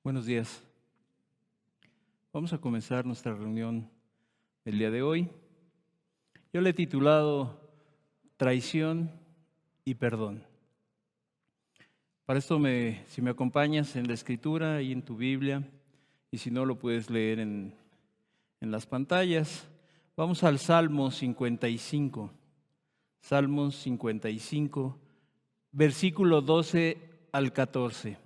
Buenos días. Vamos a comenzar nuestra reunión el día de hoy. Yo le he titulado Traición y Perdón. Para esto, si me acompañas en la escritura y en tu Biblia, y si no lo puedes leer en las pantallas, vamos al Salmo 55. Salmos 55, versículo 12 al 14.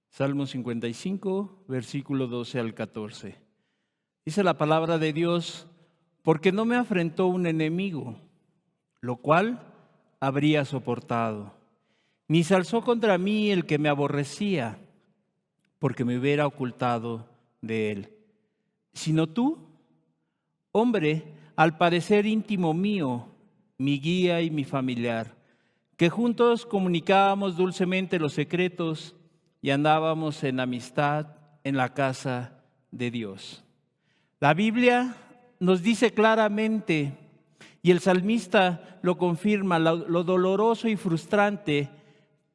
Salmo 55, versículo 12 al 14. Dice la palabra de Dios: porque no me afrentó un enemigo, lo cual habría soportado, ni se alzó contra mí el que me aborrecía, porque me hubiera ocultado de él. Sino tú, hombre, al parecer íntimo mío, mi guía y mi familiar, que juntos comunicábamos dulcemente los secretos y andábamos en amistad en la casa de Dios. La Biblia nos dice claramente, y el salmista lo confirma, lo doloroso y frustrante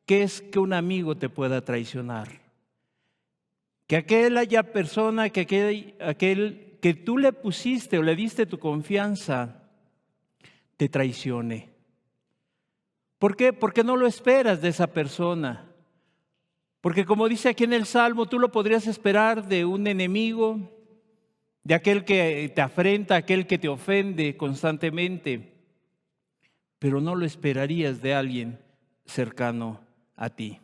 que es que un amigo te pueda traicionar. Que aquella persona, que aquel que tú le pusiste o le diste tu confianza, te traicione. ¿Por qué? Porque no lo esperas de esa persona. Porque como dice aquí en el Salmo, tú lo podrías esperar de un enemigo, de aquel que te afrenta, aquel que te ofende constantemente, pero no lo esperarías de alguien cercano a ti.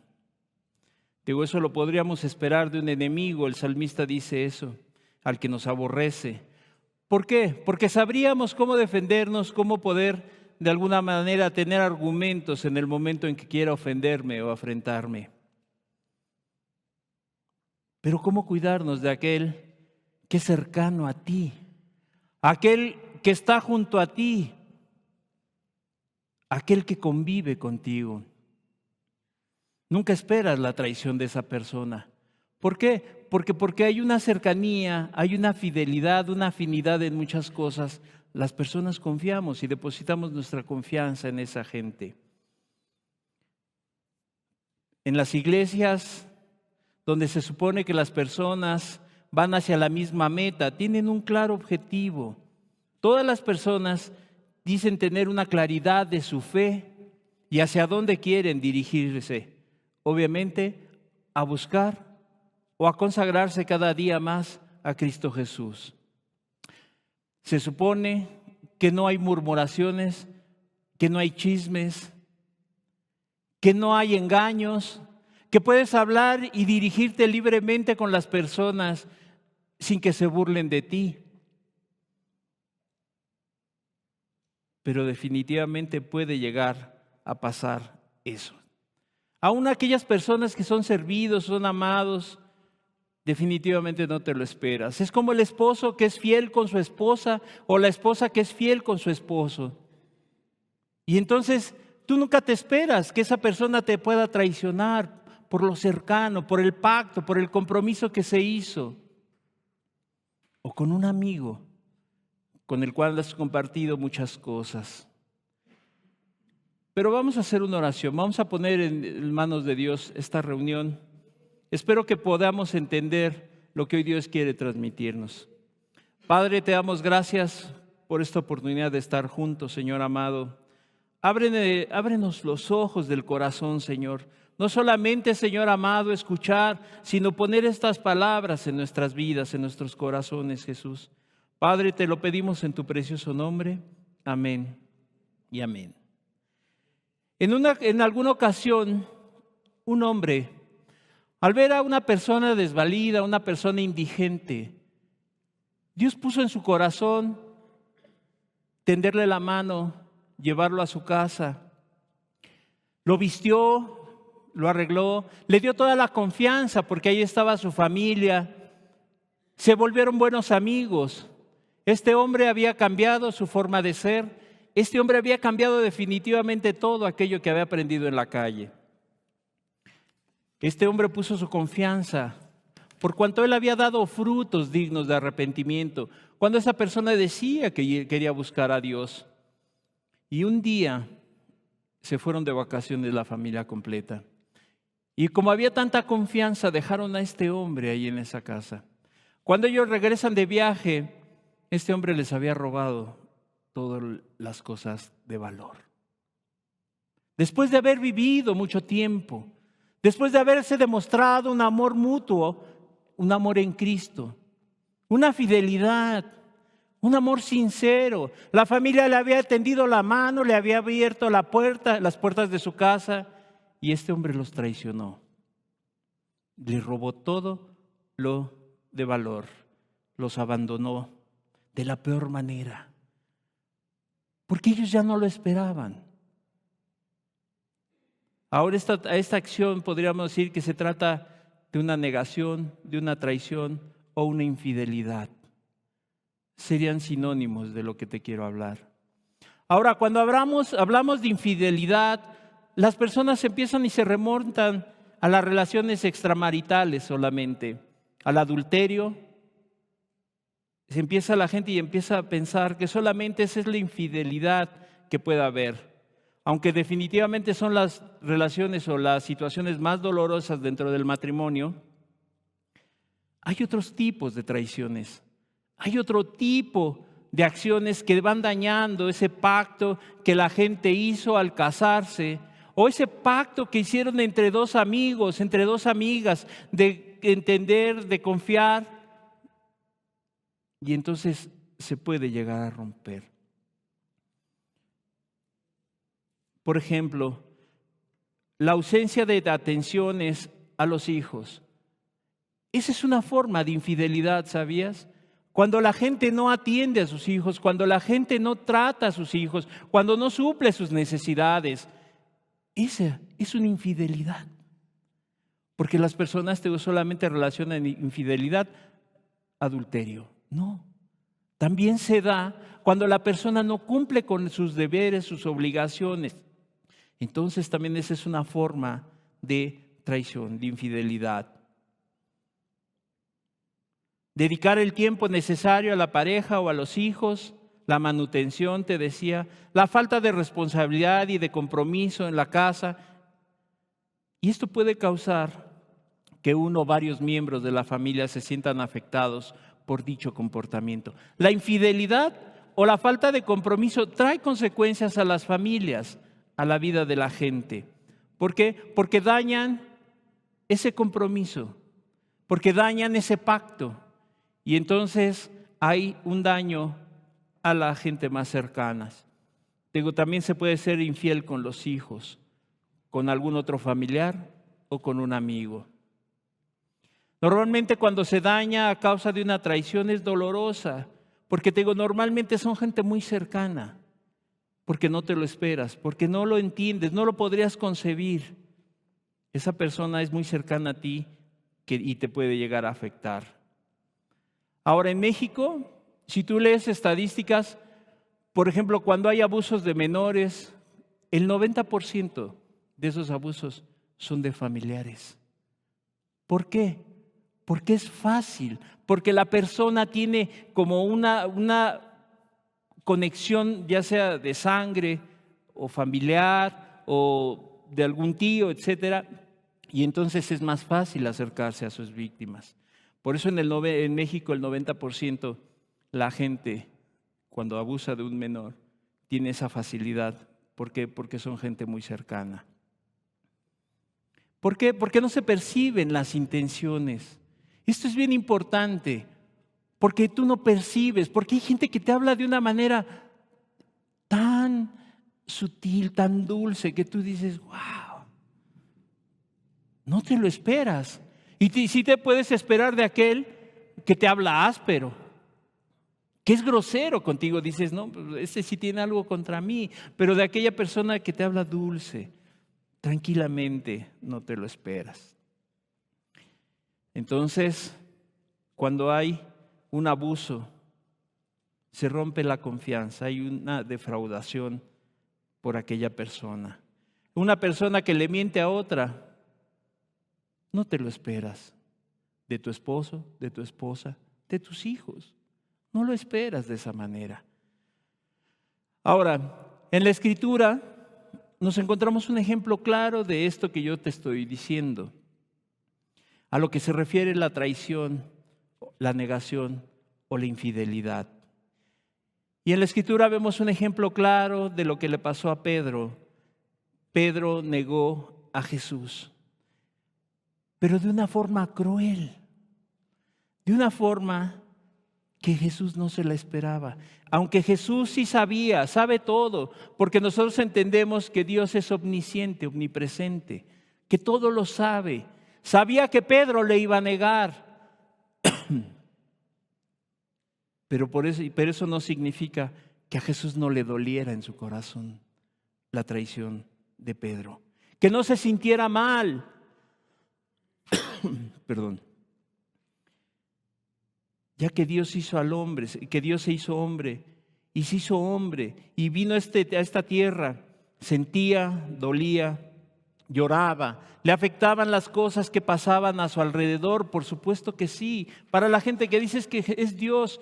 Digo, eso lo podríamos esperar de un enemigo. El salmista dice eso, al que nos aborrece. ¿Por qué? Porque sabríamos cómo defendernos, cómo poder de alguna manera tener argumentos en el momento en que quiera ofenderme o afrentarme. Pero ¿cómo cuidarnos de aquel que es cercano a ti? Aquel que está junto a ti, aquel que convive contigo. Nunca esperas la traición de esa persona. ¿Por qué? Porque hay una cercanía, hay una fidelidad, una afinidad en muchas cosas. Las personas confiamos y depositamos nuestra confianza en esa gente. En las iglesias, donde se supone que las personas van hacia la misma meta, tienen un claro objetivo. Todas las personas dicen tener una claridad de su fe y hacia dónde quieren dirigirse. Obviamente, a buscar o a consagrarse cada día más a Cristo Jesús. Se supone que no hay murmuraciones, que no hay chismes, que no hay engaños, que puedes hablar y dirigirte libremente con las personas sin que se burlen de ti. Pero definitivamente puede llegar a pasar eso. Aún aquellas personas que son servidos, son amados, definitivamente no te lo esperas. Es como el esposo que es fiel con su esposa o la esposa que es fiel con su esposo. Y entonces tú nunca te esperas que esa persona te pueda traicionar por lo cercano, por el pacto, por el compromiso que se hizo. O con un amigo con el cual has compartido muchas cosas. Pero vamos a hacer una oración, vamos a poner en manos de Dios esta reunión. Espero que podamos entender lo que hoy Dios quiere transmitirnos. Padre, te damos gracias por esta oportunidad de estar juntos, Señor amado. Ábrenos los ojos del corazón, Señor. No solamente, Señor amado, escuchar, sino poner estas palabras en nuestras vidas, en nuestros corazones, Jesús. Padre, te lo pedimos en tu precioso nombre. Amén y amén. En alguna ocasión, un hombre, al ver a una persona desvalida, una persona indigente, Dios puso en su corazón tenderle la mano, llevarlo a su casa. Lo vistió, lo arregló, le dio toda la confianza porque ahí estaba su familia. Se volvieron buenos amigos. Este hombre había cambiado su forma de ser. Este hombre había cambiado definitivamente todo aquello que había aprendido en la calle. Este hombre puso su confianza por cuanto él había dado frutos dignos de arrepentimiento, cuando esa persona decía que quería buscar a Dios. Y un día se fueron de vacaciones la familia completa. Y como había tanta confianza, dejaron a este hombre ahí en esa casa. Cuando ellos regresan de viaje, este hombre les había robado todas las cosas de valor. Después de haber vivido mucho tiempo, después de haberse demostrado un amor mutuo, un amor en Cristo, una fidelidad, un amor sincero. La familia le había tendido la mano, le había abierto las puertas de su casa, y este hombre los traicionó. Le robó todo lo de valor, los abandonó de la peor manera, porque ellos ya no lo esperaban. Ahora esta acción podríamos decir que se trata de una negación, de una traición o una infidelidad. Serían sinónimos de lo que te quiero hablar. Ahora, cuando hablamos de infidelidad, las personas empiezan y se remontan a las relaciones extramaritales solamente, al adulterio. Se empieza la gente y empieza a pensar que solamente esa es la infidelidad que puede haber. Aunque definitivamente son las relaciones o las situaciones más dolorosas dentro del matrimonio, hay otros tipos de traiciones. Hay otro tipo de acciones que van dañando ese pacto que la gente hizo al casarse, o ese pacto que hicieron entre dos amigos, entre dos amigas, de entender, de confiar, y entonces se puede llegar a romper. Por ejemplo, la ausencia de atenciones a los hijos. Esa es una forma de infidelidad, ¿sabías? Cuando la gente no atiende a sus hijos, cuando la gente no trata a sus hijos, cuando no suple sus necesidades, esa es una infidelidad. Porque las personas solamente relacionan infidelidad, adulterio. No, también se da cuando la persona no cumple con sus deberes, sus obligaciones. Entonces también esa es una forma de traición, de infidelidad. Dedicar el tiempo necesario a la pareja o a los hijos, la manutención, te decía, la falta de responsabilidad y de compromiso en la casa. Y esto puede causar que uno o varios miembros de la familia se sientan afectados por dicho comportamiento. La infidelidad o la falta de compromiso trae consecuencias a las familias, a la vida de la gente. ¿Por qué? Porque dañan ese compromiso, porque dañan ese pacto. Y entonces hay un daño a la gente más cercana. Digo, también se puede ser infiel con los hijos, con algún otro familiar o con un amigo. Normalmente cuando se daña a causa de una traición es dolorosa, porque te digo, normalmente son gente muy cercana, porque no te lo esperas, porque no lo entiendes, no lo podrías concebir. Esa persona es muy cercana a ti y te puede llegar a afectar. Ahora, en México, si tú lees estadísticas, por ejemplo, cuando hay abusos de menores, el 90% de esos abusos son de familiares. ¿Por qué? Porque es fácil, porque la persona tiene como una conexión, ya sea de sangre o familiar o de algún tío, etcétera, y entonces es más fácil acercarse a sus víctimas. Por eso en México el 90% la gente cuando abusa de un menor tiene esa facilidad. ¿Por qué? Porque son gente muy cercana. ¿Por qué? Porque no se perciben las intenciones. Esto es bien importante, porque tú no percibes, porque hay gente que te habla de una manera tan sutil, tan dulce, que tú dices, wow, no te lo esperas. Y sí te puedes esperar de aquel que te habla áspero, que es grosero contigo, dices, no, ese sí tiene algo contra mí, pero de aquella persona que te habla dulce, tranquilamente, no te lo esperas. Entonces, cuando hay un abuso, se rompe la confianza, hay una defraudación por aquella persona. Una persona que le miente a otra, no te lo esperas. De tu esposo, de tu esposa, de tus hijos. No lo esperas de esa manera. Ahora, en la Escritura nos encontramos un ejemplo claro de esto que yo te estoy diciendo, a lo que se refiere la traición, la negación o la infidelidad. Y en la Escritura vemos un ejemplo claro de lo que le pasó a Pedro. Pedro negó a Jesús, pero de una forma cruel, de una forma que Jesús no se la esperaba. Aunque Jesús sí sabía, sabe todo, porque nosotros entendemos que Dios es omnisciente, omnipresente, que todo lo sabe. Sabía que Pedro le iba a negar, pero eso no significa que a Jesús no le doliera en su corazón la traición de Pedro, que no se sintiera mal. Perdón. Ya que Dios hizo al hombre, que Dios se hizo hombre y se hizo hombre y vino a esta tierra, sentía, dolía, lloraba, le afectaban las cosas que pasaban a su alrededor, por supuesto que sí. Para la gente que dice que es Dios,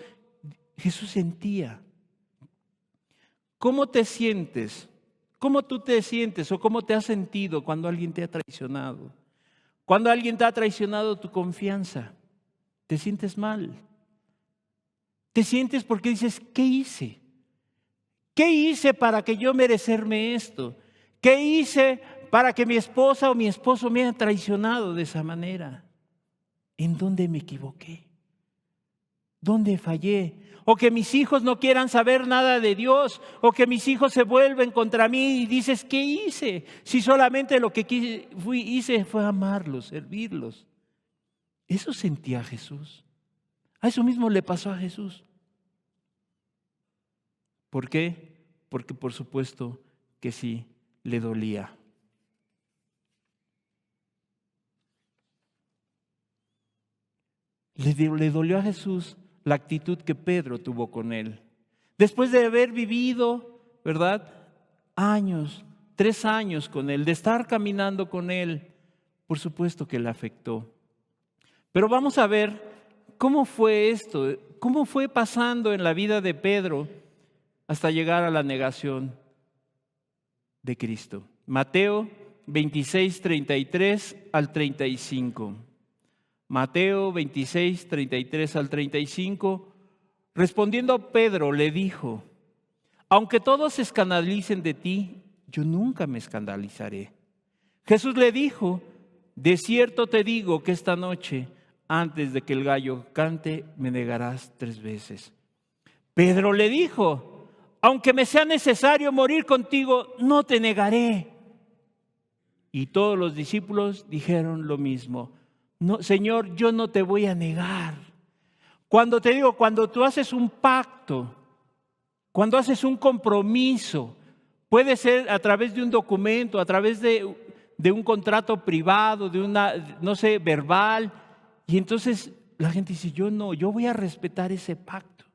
Jesús sentía. ¿Cómo te sientes? ¿Cómo tú te sientes o cómo te has sentido cuando alguien te ha traicionado? Cuando alguien te ha traicionado tu confianza, ¿te sientes mal? ¿Te sientes porque dices, ¿qué hice? ¿Qué hice para que yo merecerme esto? ¿Qué hice para que mi esposa o mi esposo me haya traicionado de esa manera? ¿En dónde me equivoqué? ¿Dónde fallé? O que mis hijos no quieran saber nada de Dios, o que mis hijos se vuelven contra mí y dices, ¿qué hice? Si solamente lo que hice fue amarlos, servirlos. Eso sentía Jesús. A eso mismo le pasó a Jesús. ¿Por qué? Porque por supuesto que sí le dolía. Le dolió a Jesús la actitud que Pedro tuvo con él. Después de haber vivido, ¿verdad? 3 años con él, de estar caminando con él, por supuesto que le afectó. Pero vamos a ver cómo fue esto, cómo fue pasando en la vida de Pedro hasta llegar a la negación de Cristo. Mateo 26, 33 al 35. Mateo 26, 33 al 35. Respondiendo Pedro le dijo, aunque todos se escandalicen de ti, yo nunca me escandalizaré. Jesús le dijo, de cierto te digo que esta noche, antes de que el gallo cante, me negarás 3 veces. Pedro le dijo, aunque me sea necesario morir contigo, no te negaré. Y todos los discípulos dijeron lo mismo. No, Señor, yo no te voy a negar. Cuando te digo, cuando tú haces un pacto, cuando haces un compromiso, puede ser a través de un documento, a través de un contrato privado, de una, no sé, verbal, y entonces la gente dice, yo no, yo voy a respetar ese pacto.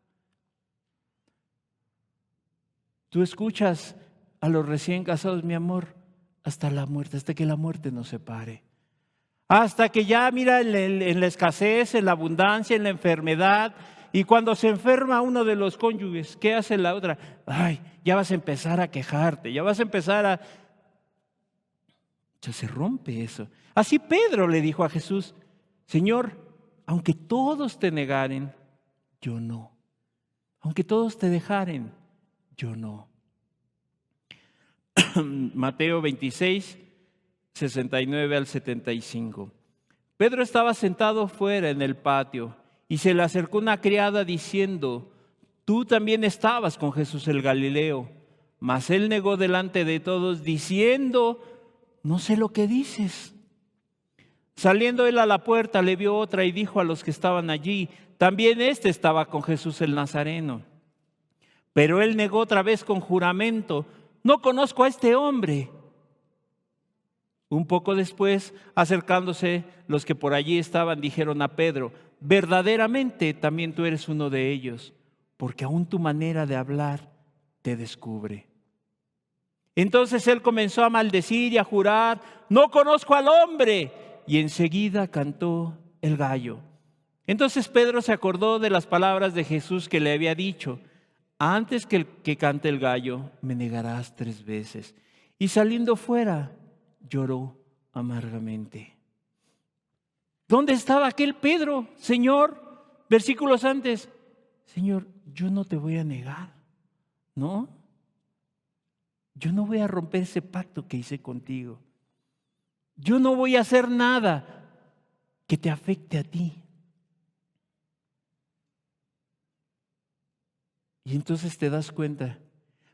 Tú escuchas a los recién casados, mi amor, hasta la muerte, hasta que la muerte nos separe. Hasta que ya, mira, en la escasez, en la abundancia, en la enfermedad, y cuando se enferma uno de los cónyuges, ¿qué hace la otra? Ay, ya vas a empezar a quejarte, ya vas a empezar a... Ya se rompe eso. Así Pedro le dijo a Jesús, Señor, aunque todos te negaren, yo no. Aunque todos te dejaren, yo no. Mateo 26, 69 al 75. Pedro estaba sentado fuera en el patio y se le acercó una criada diciendo, tú también estabas con Jesús el Galileo. Mas él negó delante de todos diciendo, no sé lo que dices. Saliendo él a la puerta le vio otra y dijo a los que estaban allí, también éste estaba con Jesús el Nazareno. Pero él negó otra vez con juramento, no conozco a este hombre. Un poco después, acercándose los que por allí estaban, dijeron a Pedro, verdaderamente también tú eres uno de ellos, porque aún tu manera de hablar te descubre. Entonces él comenzó a maldecir y a jurar, no conozco al hombre, y enseguida cantó el gallo. Entonces Pedro se acordó de las palabras de Jesús que le había dicho, antes que cante el gallo, me negarás 3 veces. y saliendo fuera lloró amargamente. ¿Dónde estaba aquel Pedro, Señor? Versículos antes, Señor, yo no te voy a negar, ¿no? Yo no voy a romper ese pacto que hice contigo. Yo no voy a hacer nada que te afecte a ti. Y entonces te das cuenta,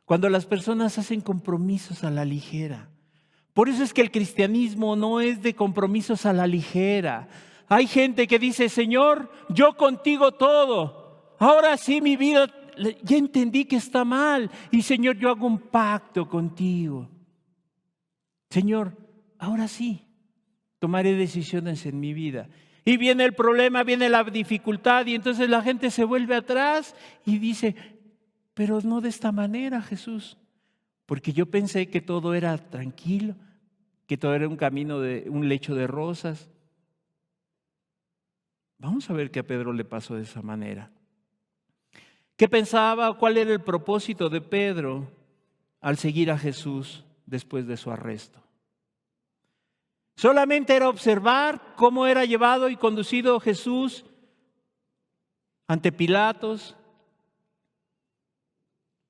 cuando las personas hacen compromisos a la ligera. Por eso es que el cristianismo no es de compromisos a la ligera. Hay gente que dice, Señor, yo contigo todo. Ahora sí mi vida, ya entendí que está mal. Y Señor, yo hago un pacto contigo. Señor, ahora sí, tomaré decisiones en mi vida. Y viene el problema, viene la dificultad y entonces la gente se vuelve atrás y dice, pero no de esta manera, Jesús. Porque yo pensé que todo era tranquilo, que todo era un camino de un lecho de rosas. Vamos a ver qué a Pedro le pasó de esa manera. ¿Qué pensaba? ¿Cuál era el propósito de Pedro al seguir a Jesús después de su arresto? Solamente era observar cómo era llevado y conducido Jesús ante Pilatos,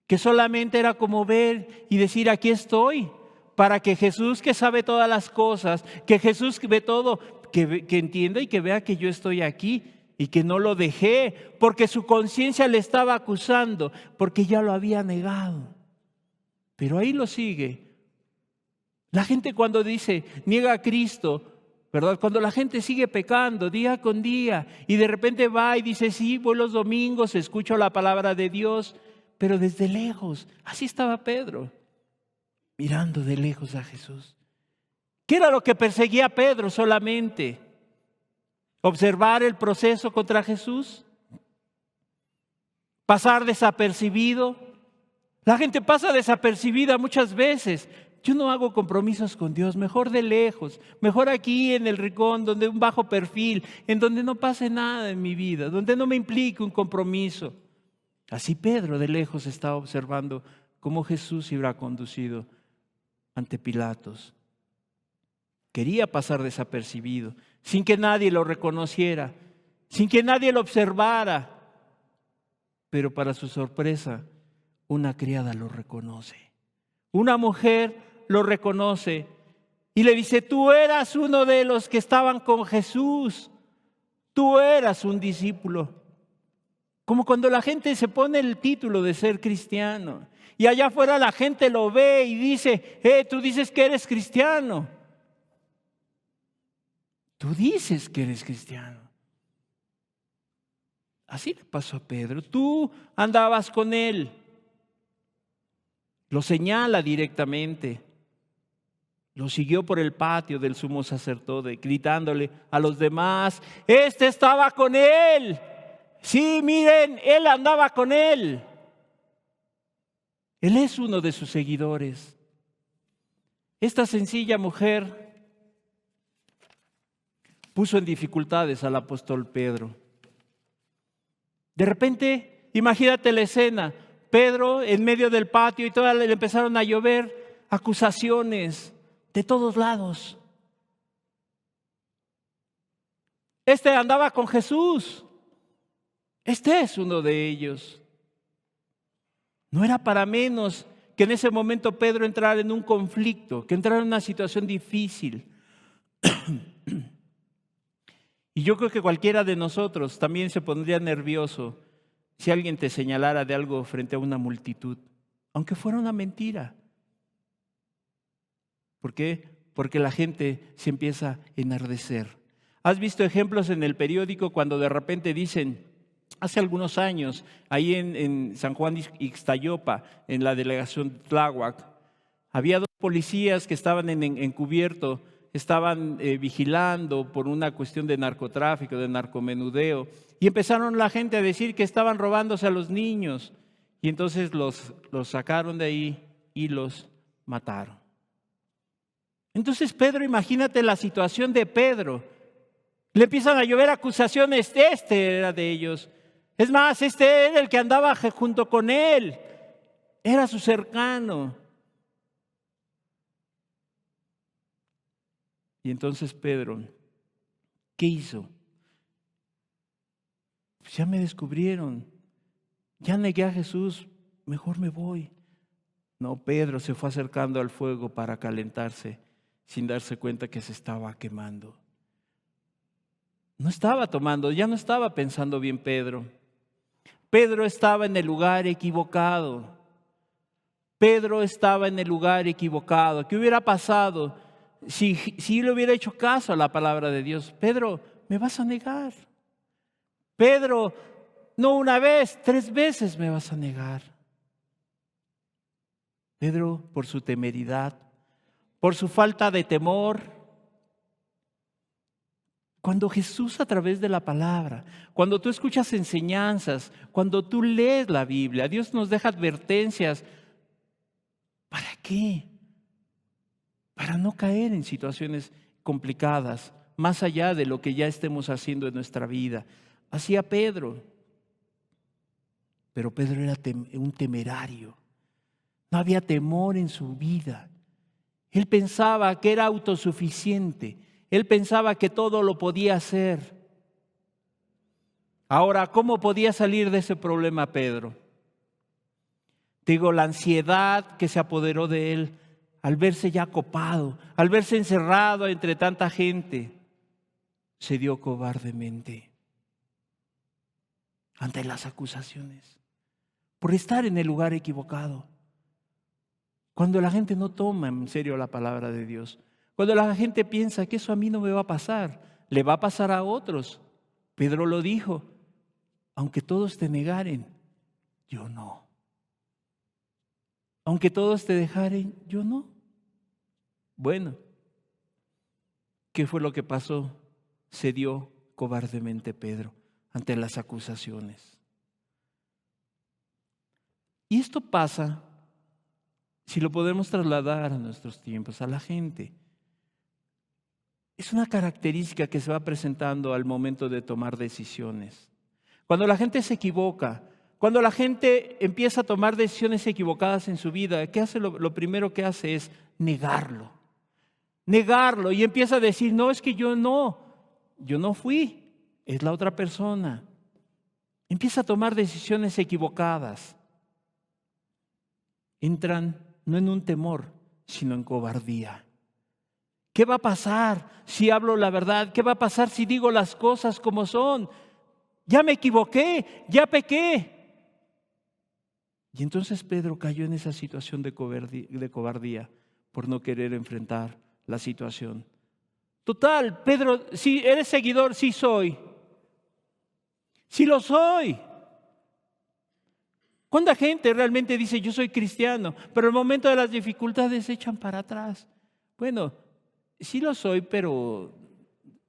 que solamente era como ver y decir, aquí estoy, para que Jesús, que sabe todas las cosas, que Jesús que ve todo, que entienda y que vea que yo estoy aquí y que no lo dejé, porque su conciencia le estaba acusando, porque ya lo había negado. Pero ahí lo sigue. La gente cuando dice, niega a Cristo, ¿verdad? Cuando la gente sigue pecando día con día y de repente va y dice, sí, voy los domingos, escucho la palabra de Dios, pero desde lejos. Así estaba Pedro, mirando de lejos a Jesús. ¿Qué era lo que perseguía a Pedro solamente? ¿Observar el proceso contra Jesús? ¿Pasar desapercibido? La gente pasa desapercibida muchas veces. Yo no hago compromisos con Dios, mejor de lejos, mejor aquí en el rincón, donde un bajo perfil, en donde no pase nada en mi vida, donde no me implique un compromiso. Así Pedro de lejos estaba observando cómo Jesús iba conducido ante Pilatos. Quería pasar desapercibido, sin que nadie lo reconociera, sin que nadie lo observara. Pero para su sorpresa, una criada lo reconoce. Una mujer lo reconoce y le dice, tú eras uno de los que estaban con Jesús. Tú eras un discípulo. Como cuando la gente se pone el título de ser cristiano y allá afuera la gente lo ve y dice, tú dices que eres cristiano. Tú dices que eres cristiano. Así le pasó a Pedro. Tú andabas con él. Lo señala directamente. Lo siguió por el patio del sumo sacerdote, gritándole a los demás, este estaba con él. Sí, miren, él andaba con él. Él es uno de sus seguidores. Esta sencilla mujer puso en dificultades al apóstol Pedro. De repente, imagínate la escena, Pedro en medio del patio y todas le empezaron a llover acusaciones de todos lados. Este andaba con Jesús. Este es uno de ellos. No era para menos que en ese momento Pedro entrara en un conflicto, que entrara en una situación difícil. Y yo creo que cualquiera de nosotros también se pondría nervioso si alguien te señalara de algo frente a una multitud, aunque fuera una mentira. ¿Por qué? Porque la gente se empieza a enardecer. ¿Has visto ejemplos en el periódico cuando de repente dicen, hace algunos años, ahí en San Juan Ixtayopa, en la delegación Tláhuac, había dos policías que estaban encubierto, estaban vigilando por una cuestión de narcotráfico, de narcomenudeo, y empezaron la gente a decir que estaban robándose a los niños, y entonces los sacaron de ahí y los mataron. Entonces Pedro, imagínate la situación de Pedro. Le empiezan a llover acusaciones, este era de ellos. Es más, este era el que andaba junto con él. Era su cercano. Y entonces Pedro, ¿qué hizo? Pues ya me descubrieron, ya negué a Jesús, mejor me voy. No, Pedro se fue acercando al fuego para calentarse sin darse cuenta que se estaba quemando. No estaba tomando, ya no estaba pensando bien Pedro. Pedro estaba en el lugar equivocado. Pedro estaba en el lugar equivocado. ¿Qué hubiera pasado si le hubiera hecho caso a la palabra de Dios? Pedro, me vas a negar. Pedro, no una vez, 3 veces me vas a negar. Pedro, por su temeridad, por su falta de temor. Cuando Jesús a través de la palabra, cuando tú escuchas enseñanzas, cuando tú lees la Biblia, Dios nos deja advertencias. ¿Para qué? Para no caer en situaciones complicadas, más allá de lo que ya estemos haciendo en nuestra vida. Hacía Pedro, pero Pedro era un temerario. No había temor en su vida. Él pensaba que era autosuficiente. Él pensaba que todo lo podía hacer. Ahora, ¿cómo podía salir de ese problema Pedro? Digo, la ansiedad que se apoderó de él al verse ya copado, al verse encerrado entre tanta gente, se dio cobardemente ante las acusaciones por estar en el lugar equivocado. Cuando la gente no toma en serio la palabra de Dios, cuando la gente piensa que eso a mí no me va a pasar, le va a pasar a otros. Pedro lo dijo, aunque todos te negaren, yo no. Aunque todos te dejaren, yo no. Bueno, ¿qué fue lo que pasó? Se dio cobardemente Pedro ante las acusaciones. Y esto pasa, si lo podemos trasladar a nuestros tiempos, a la gente. Es una característica que se va presentando al momento de tomar decisiones. Cuando la gente se equivoca, cuando la gente empieza a tomar decisiones equivocadas en su vida, ¿qué hace? Lo primero que hace es negarlo. Negarlo y empieza a decir, no, es que yo no fui, es la otra persona. Empieza a tomar decisiones equivocadas. Entran no en un temor, sino en cobardía. ¿Qué va a pasar si hablo la verdad? ¿Qué va a pasar si digo las cosas como son? Ya me equivoqué, ya pequé. Y entonces Pedro cayó en esa situación de cobardía por no querer enfrentar la situación. Total, Pedro, si eres seguidor, sí soy. Sí lo soy. ¿Cuánta gente realmente dice yo soy cristiano, pero en el momento de las dificultades se echan para atrás? Bueno, sí lo soy, pero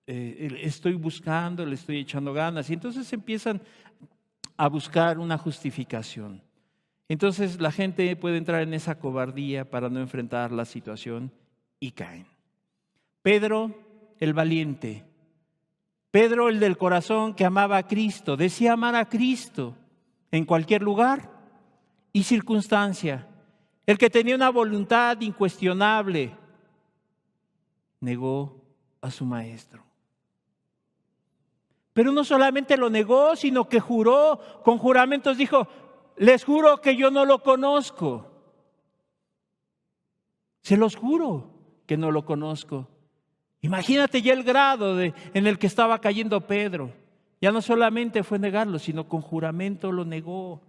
estoy buscando, le estoy echando ganas. Y entonces empiezan a buscar una justificación. Entonces la gente puede entrar en esa cobardía para no enfrentar la situación y caen. Pedro, el valiente. Pedro, el del corazón que amaba a Cristo, decía amar a Cristo en cualquier lugar y circunstancia. El que tenía una voluntad incuestionable, negó a su maestro. Pero no solamente lo negó, sino que juró, con juramentos dijo, les juro que yo no lo conozco. Se los juro que no lo conozco. Imagínate ya el grado en el que estaba cayendo Pedro. Ya no solamente fue negarlo, sino con juramento lo negó.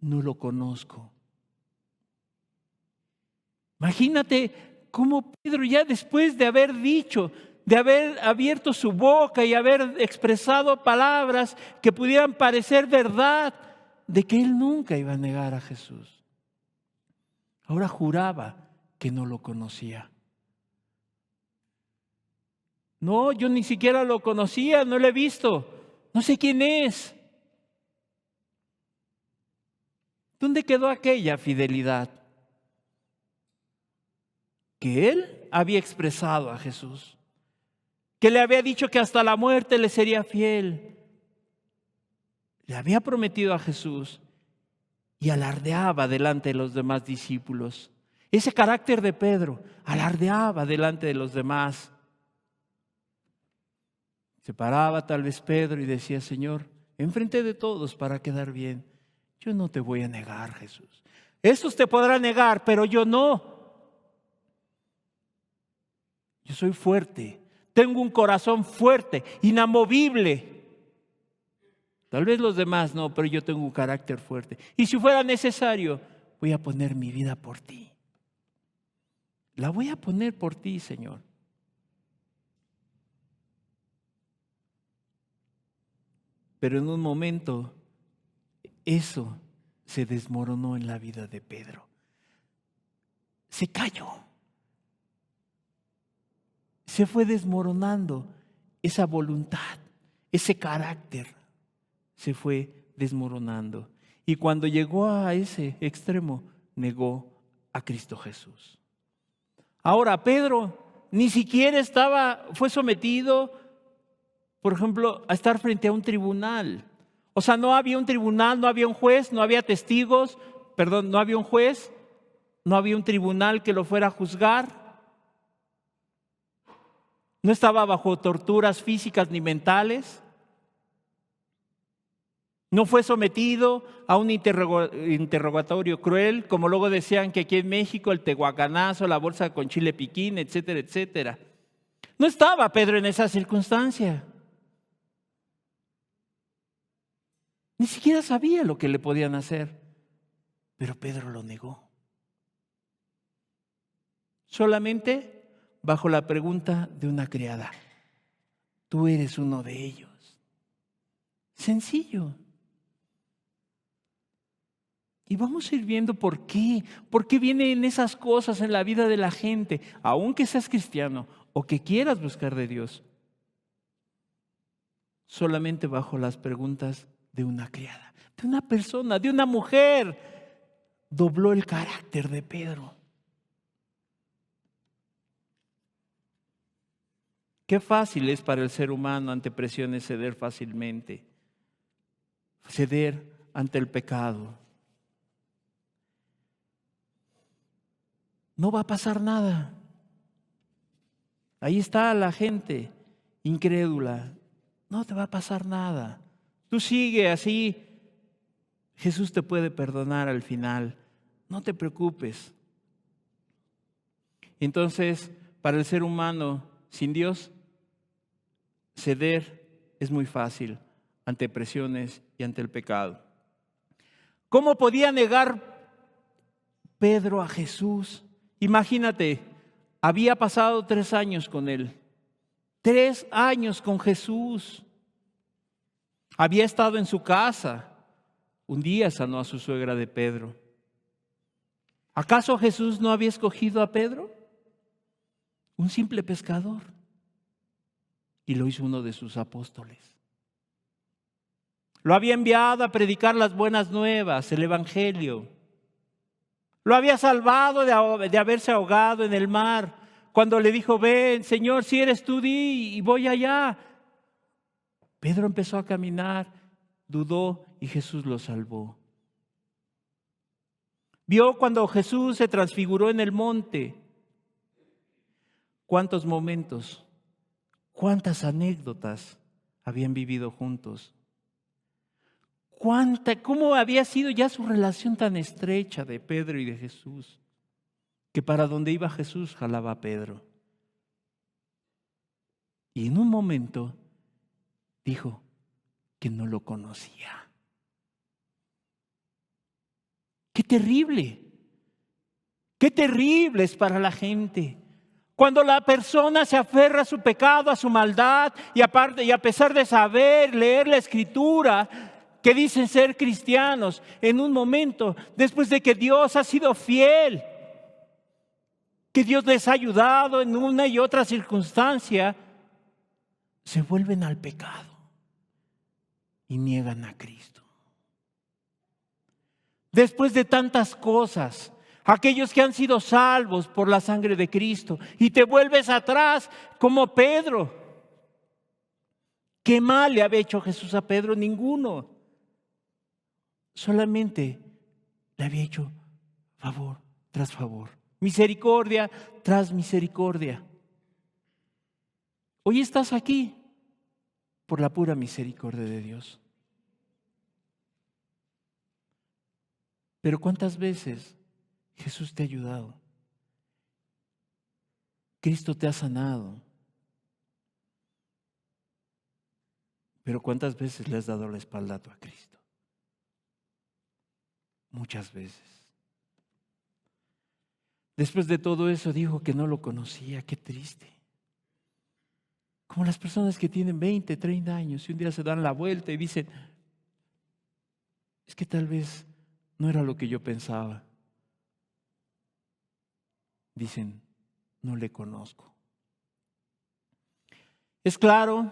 No lo conozco. Imagínate cómo Pedro ya después de haber dicho, de haber abierto su boca y haber expresado palabras que pudieran parecer verdad, de que él nunca iba a negar a Jesús. Ahora juraba que no lo conocía. No, yo ni siquiera lo conocía, no lo he visto, no sé quién es. ¿Dónde quedó aquella fidelidad que él había expresado a Jesús? Que le había dicho que hasta la muerte le sería fiel. Le había prometido a Jesús y alardeaba delante de los demás discípulos. Ese carácter de Pedro alardeaba delante de los demás. Se paraba tal vez Pedro y decía: Señor, enfrente de todos para quedar bien, yo no te voy a negar, Jesús. Estos te podrán negar, pero yo no. Yo soy fuerte, tengo un corazón fuerte, inamovible. Tal vez los demás no, pero yo tengo un carácter fuerte. Y si fuera necesario, voy a poner mi vida por ti. La voy a poner por ti, Señor. Pero en un momento, eso se desmoronó en la vida de Pedro. Se cayó. Se fue desmoronando esa voluntad, ese carácter. Se fue desmoronando. Y cuando llegó a ese extremo, negó a Cristo Jesús. Ahora, Pedro ni siquiera fue sometido, por ejemplo, a estar frente a un tribunal. O sea, no había un tribunal, no había un juez, no había testigos, no había un juez, no había un tribunal que lo fuera a juzgar. No estaba bajo torturas físicas ni mentales. No fue sometido a un interrogatorio cruel, como luego decían que aquí en México el tehuacanazo, la bolsa con chile piquín, etcétera, etcétera. No estaba Pedro en esa circunstancia. Ni siquiera sabía lo que le podían hacer, pero Pedro lo negó. Solamente bajo la pregunta de una criada: tú eres uno de ellos. Sencillo. Y vamos a ir viendo por qué vienen esas cosas en la vida de la gente, aunque seas cristiano o que quieras buscar de Dios. Solamente bajo las preguntas de una criada, de una persona, de una mujer, dobló el carácter de Pedro. Qué fácil es para el ser humano ante presiones ceder fácilmente, ceder ante el pecado. No va a pasar nada. Ahí está la gente incrédula. No te va a pasar nada. Tú sigue así. Jesús te puede perdonar al final. No te preocupes. Entonces, para el ser humano sin Dios, ceder es muy fácil ante presiones y ante el pecado. ¿Cómo podía negar Pedro a Jesús? Imagínate, había pasado 3 años con él. 3 años con Jesús. Había estado en su casa. Un día sanó a su suegra de Pedro. ¿Acaso Jesús no había escogido a Pedro? Un simple pescador. Y lo hizo uno de sus apóstoles. Lo había enviado a predicar las buenas nuevas, el evangelio. Lo había salvado de haberse ahogado en el mar. Cuando le dijo: ven, Señor, si eres tú, di y voy allá. Pedro empezó a caminar, dudó y Jesús lo salvó. Vio cuando Jesús se transfiguró en el monte. ¿Cuántos momentos, cuántas anécdotas habían vivido juntos? ¿Cómo había sido ya su relación tan estrecha de Pedro y de Jesús? Que para donde iba Jesús jalaba a Pedro. Y en un momento dijo que no lo conocía. ¡Qué terrible! ¡Qué terrible es para la gente! Cuando la persona se aferra a su pecado, a su maldad, y a pesar de saber leer la Escritura, que dicen ser cristianos, en un momento, después de que Dios ha sido fiel, que Dios les ha ayudado en una y otra circunstancia, se vuelven al pecado y niegan a Cristo. Después de tantas cosas, aquellos que han sido salvos por la sangre de Cristo, y te vuelves atrás como Pedro. ¿Qué mal le había hecho Jesús a Pedro? Ninguno. Solamente le había hecho favor tras favor misericordia tras misericordia. Hoy estás aquí por la pura misericordia de Dios. Pero ¿cuántas veces Jesús te ha ayudado? Cristo te ha sanado. Pero ¿cuántas veces le has dado la espalda a Cristo? Muchas veces. Después de todo eso dijo que no lo conocía. Qué triste. Como las personas que tienen 20, 30 años y un día se dan la vuelta y dicen, es que tal vez no era lo que yo pensaba. Dicen, no le conozco. Es claro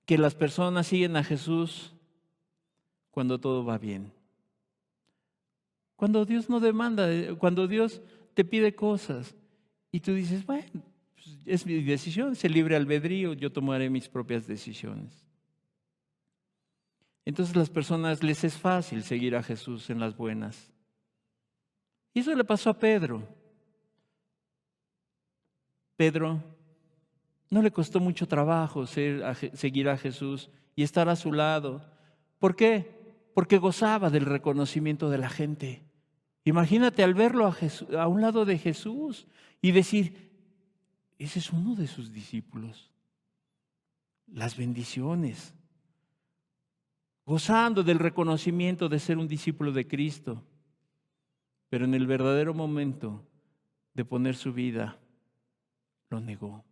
que las personas siguen a Jesús cuando todo va bien. Cuando Dios no demanda, cuando Dios te pide cosas y tú dices, bueno, pues es mi decisión, es el libre albedrío, yo tomaré mis propias decisiones. Entonces a las personas les es fácil seguir a Jesús en las buenas. Y eso le pasó a Pedro. Pedro no le costó mucho trabajo seguir a Jesús y estar a su lado. ¿Por qué? Porque gozaba del reconocimiento de la gente. Imagínate al verlo a un lado de Jesús y decir, ese es uno de sus discípulos. Las bendiciones. Gozando del reconocimiento de ser un discípulo de Cristo. Pero en el verdadero momento de poner su vida, lo negó.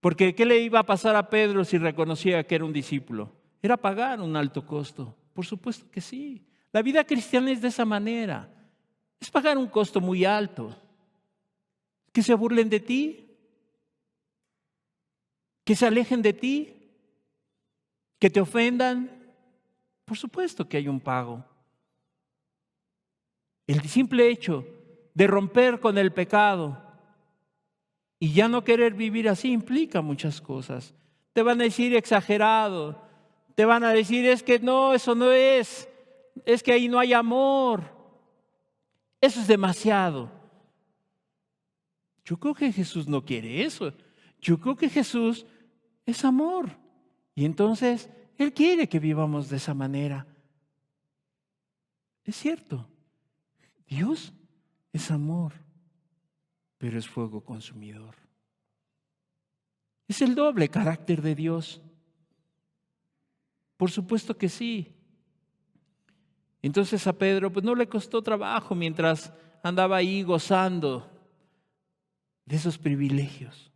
Porque ¿qué le iba a pasar a Pedro si reconocía que era un discípulo? Era pagar un alto costo. Por supuesto que sí. La vida cristiana es de esa manera. Es pagar un costo muy alto. Que se burlen de ti. Que se alejen de ti. Que te ofendan. Por supuesto que hay un pago. El simple hecho de romper con el pecado y ya no querer vivir así implica muchas cosas. Te van a decir exagerado. Te van a decir es que no, eso no es. Es que ahí no hay amor. Eso es demasiado. Yo creo que Jesús no quiere eso. Yo creo que Jesús es amor. Y entonces Él quiere que vivamos de esa manera. Es cierto. Dios es amor, pero es fuego consumidor. Es el doble carácter de Dios. Por supuesto que sí. Entonces a Pedro pues no le costó trabajo mientras andaba ahí gozando de esos privilegios.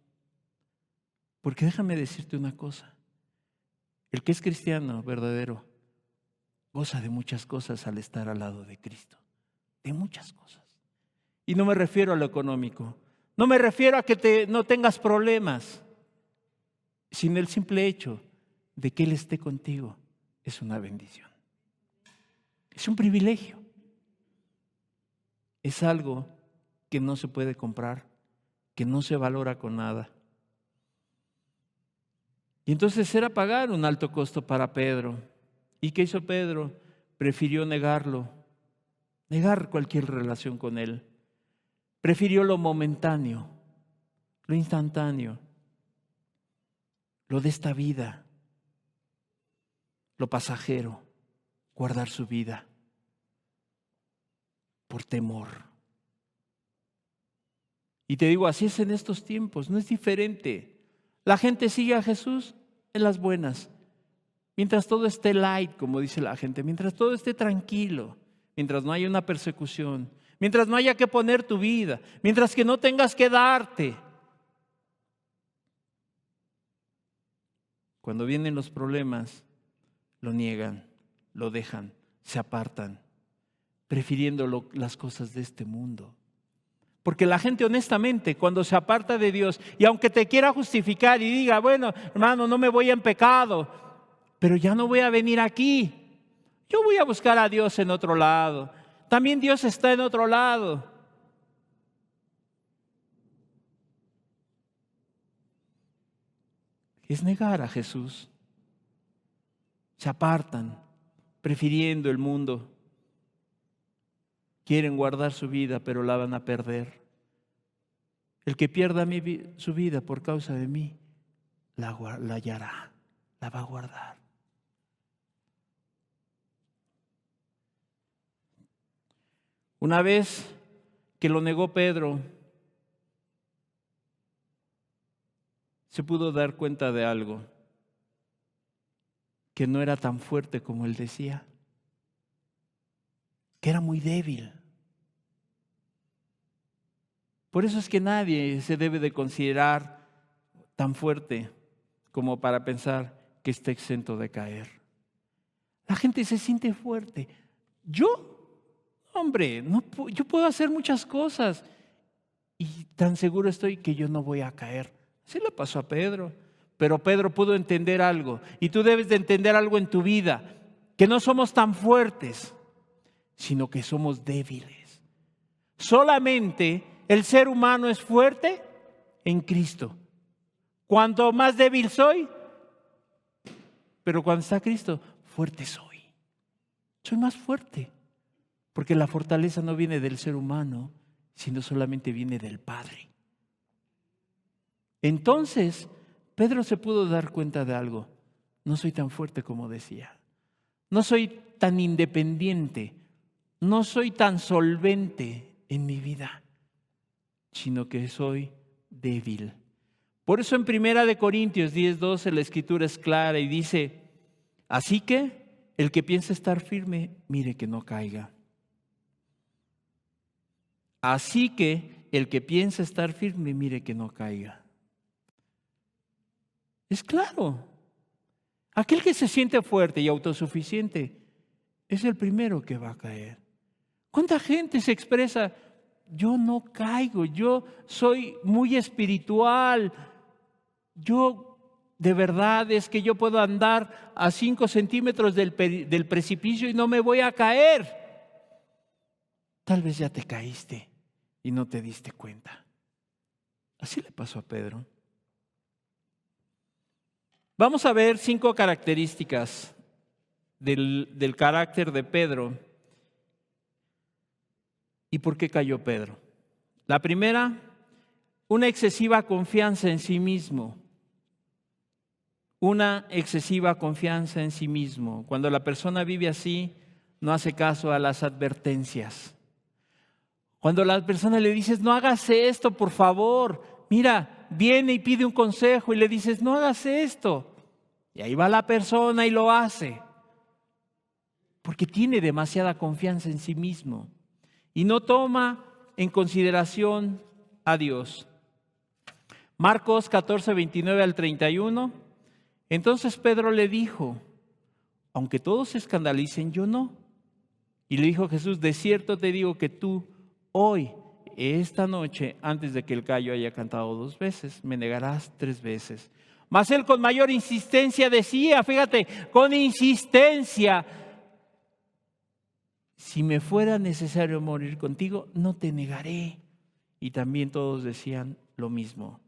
Porque déjame decirte una cosa. El que es cristiano verdadero goza de muchas cosas al estar al lado de Cristo. De muchas cosas. Y no me refiero a lo económico. No me refiero a que no tengas problemas. Sino el simple hecho de que Él esté contigo es una bendición. Es un privilegio. Es algo que no se puede comprar, que no se valora con nada. Y entonces era pagar un alto costo para Pedro. ¿Y qué hizo Pedro? Prefirió negarlo, negar cualquier relación con Él. Prefirió lo momentáneo, lo instantáneo, lo de esta vida, lo pasajero, guardar su vida por temor. Y te digo, así es en estos tiempos, no es diferente. La gente sigue a Jesús en las buenas, mientras todo esté light, como dice la gente, mientras todo esté tranquilo, mientras no haya una persecución, mientras no haya que poner tu vida, mientras que no tengas que darte. Cuando vienen los problemas, lo niegan, lo dejan, se apartan, prefiriendo las cosas de este mundo. Porque la gente honestamente cuando se aparta de Dios y aunque te quiera justificar y diga, bueno, hermano, no me voy en pecado, pero ya no voy a venir aquí. Yo voy a buscar a Dios en otro lado. También Dios está en otro lado. Es negar a Jesús. Se apartan, prefiriendo el mundo. quieren guardar su vida, pero la van a perder. El que pierda su vida por causa de mí, la hallará, la va a guardar. Una vez que lo negó Pedro, se pudo dar cuenta de algo, que no era tan fuerte como él decía, que era muy débil. Por eso es que nadie se debe de considerar tan fuerte como para pensar que está exento de caer. La gente se siente fuerte. Hombre, yo puedo hacer muchas cosas y tan seguro estoy que yo no voy a caer. Así le pasó a Pedro. Pero Pedro pudo entender algo, y tú debes de entender algo en tu vida, que no somos tan fuertes, sino que somos débiles. Solamente el ser humano es fuerte en Cristo. Cuanto más débil soy, pero cuando está Cristo, fuerte soy. Soy más fuerte, porque la fortaleza no viene del ser humano, sino solamente viene del Padre. Entonces, Pedro se pudo dar cuenta de algo. No soy tan fuerte como decía. No soy tan independiente. No soy tan solvente en mi vida, sino que soy débil. Por eso en 1 Corintios 10:12 la escritura es clara y dice: así que el que piensa estar firme, mire que no caiga. Así que el que piensa estar firme, mire que no caiga. Es claro. Aquel que se siente fuerte y autosuficiente es el primero que va a caer. ¿Cuánta gente se expresa? Yo no caigo, yo soy muy espiritual. Yo, de verdad, es que yo puedo andar a 5 centímetros del precipicio y no me voy a caer. Tal vez ya te caíste y no te diste cuenta. Así le pasó a Pedro. Vamos a ver 5 características del carácter de Pedro y por qué cayó Pedro. La primera, una excesiva confianza en sí mismo. Una excesiva confianza en sí mismo. Cuando la persona vive así, no hace caso a las advertencias. Cuando a la persona le dices, no hagas esto, por favor, mira, viene y pide un consejo y le dices, no hagas esto. Y ahí va la persona y lo hace. Porque tiene demasiada confianza en sí mismo. Y no toma en consideración a Dios. Marcos 14, 29 al 31. Entonces Pedro le dijo, aunque todos se escandalicen, yo no. Y le dijo Jesús, de cierto te digo que tú hoy, esta noche, antes de que el gallo haya cantado 2 veces, me negarás 3 veces. Mas él con mayor insistencia decía, fíjate, con insistencia, si me fuera necesario morir contigo, no te negaré. Y también todos decían lo mismo.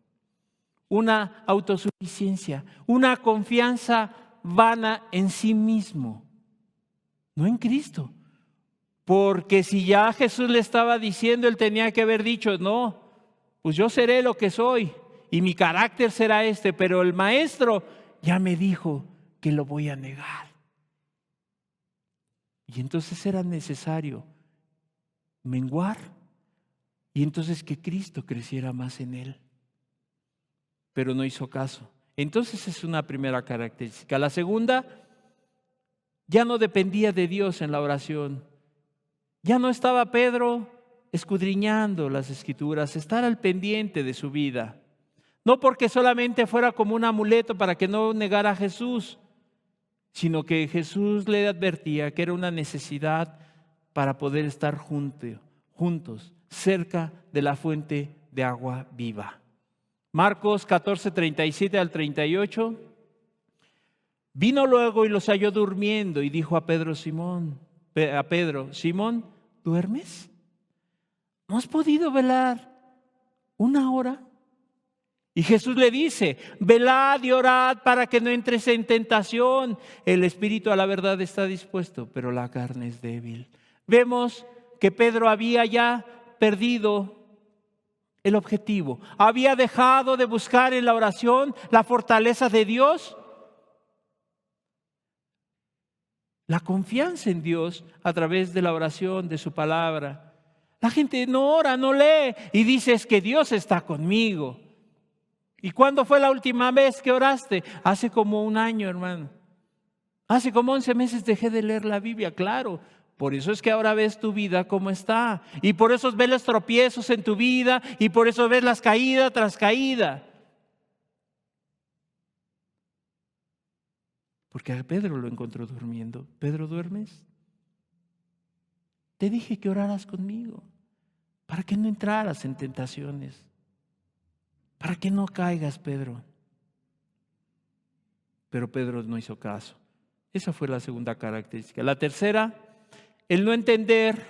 Una autosuficiencia, una confianza vana en sí mismo, no en Cristo. Porque si ya Jesús le estaba diciendo, él tenía que haber dicho, no, pues yo seré lo que soy y mi carácter será este, pero el maestro ya me dijo que lo voy a negar. Y entonces era necesario menguar y entonces que Cristo creciera más en él. Pero no hizo caso. Entonces es una primera característica. La segunda, ya no dependía de Dios en la oración. Ya no estaba Pedro escudriñando las Escrituras, estar al pendiente de su vida. No porque solamente fuera como un amuleto para que no negara a Jesús, sino que Jesús le advertía que era una necesidad para poder estar juntos, cerca de la fuente de agua viva. Marcos 14, 37 al 38. Vino luego y los halló durmiendo y dijo a Pedro, Simón, ¿duermes? ¿No has podido velar 1 hora? Y Jesús le dice, velad y orad para que no entres en tentación. El espíritu a la verdad está dispuesto, pero la carne es débil. Vemos que Pedro había ya perdido el objetivo. Había dejado de buscar en la oración la fortaleza de Dios, la confianza en Dios a través de la oración, de su palabra. La gente no ora, no lee y dice: es que Dios está conmigo. ¿Y cuándo fue la última vez que oraste? Hace como un año, hermano. Hace como 11 meses dejé de leer la Biblia, claro. Por eso es que ahora ves tu vida como está. Y por eso ves los tropiezos en tu vida. Y por eso ves las caídas tras caída. Porque a Pedro lo encontró durmiendo. Pedro, ¿duermes? Te dije que oraras conmigo para que no entraras en tentaciones. Para que no caigas, Pedro. Pero Pedro no hizo caso. Esa fue la segunda característica. La tercera, el no entender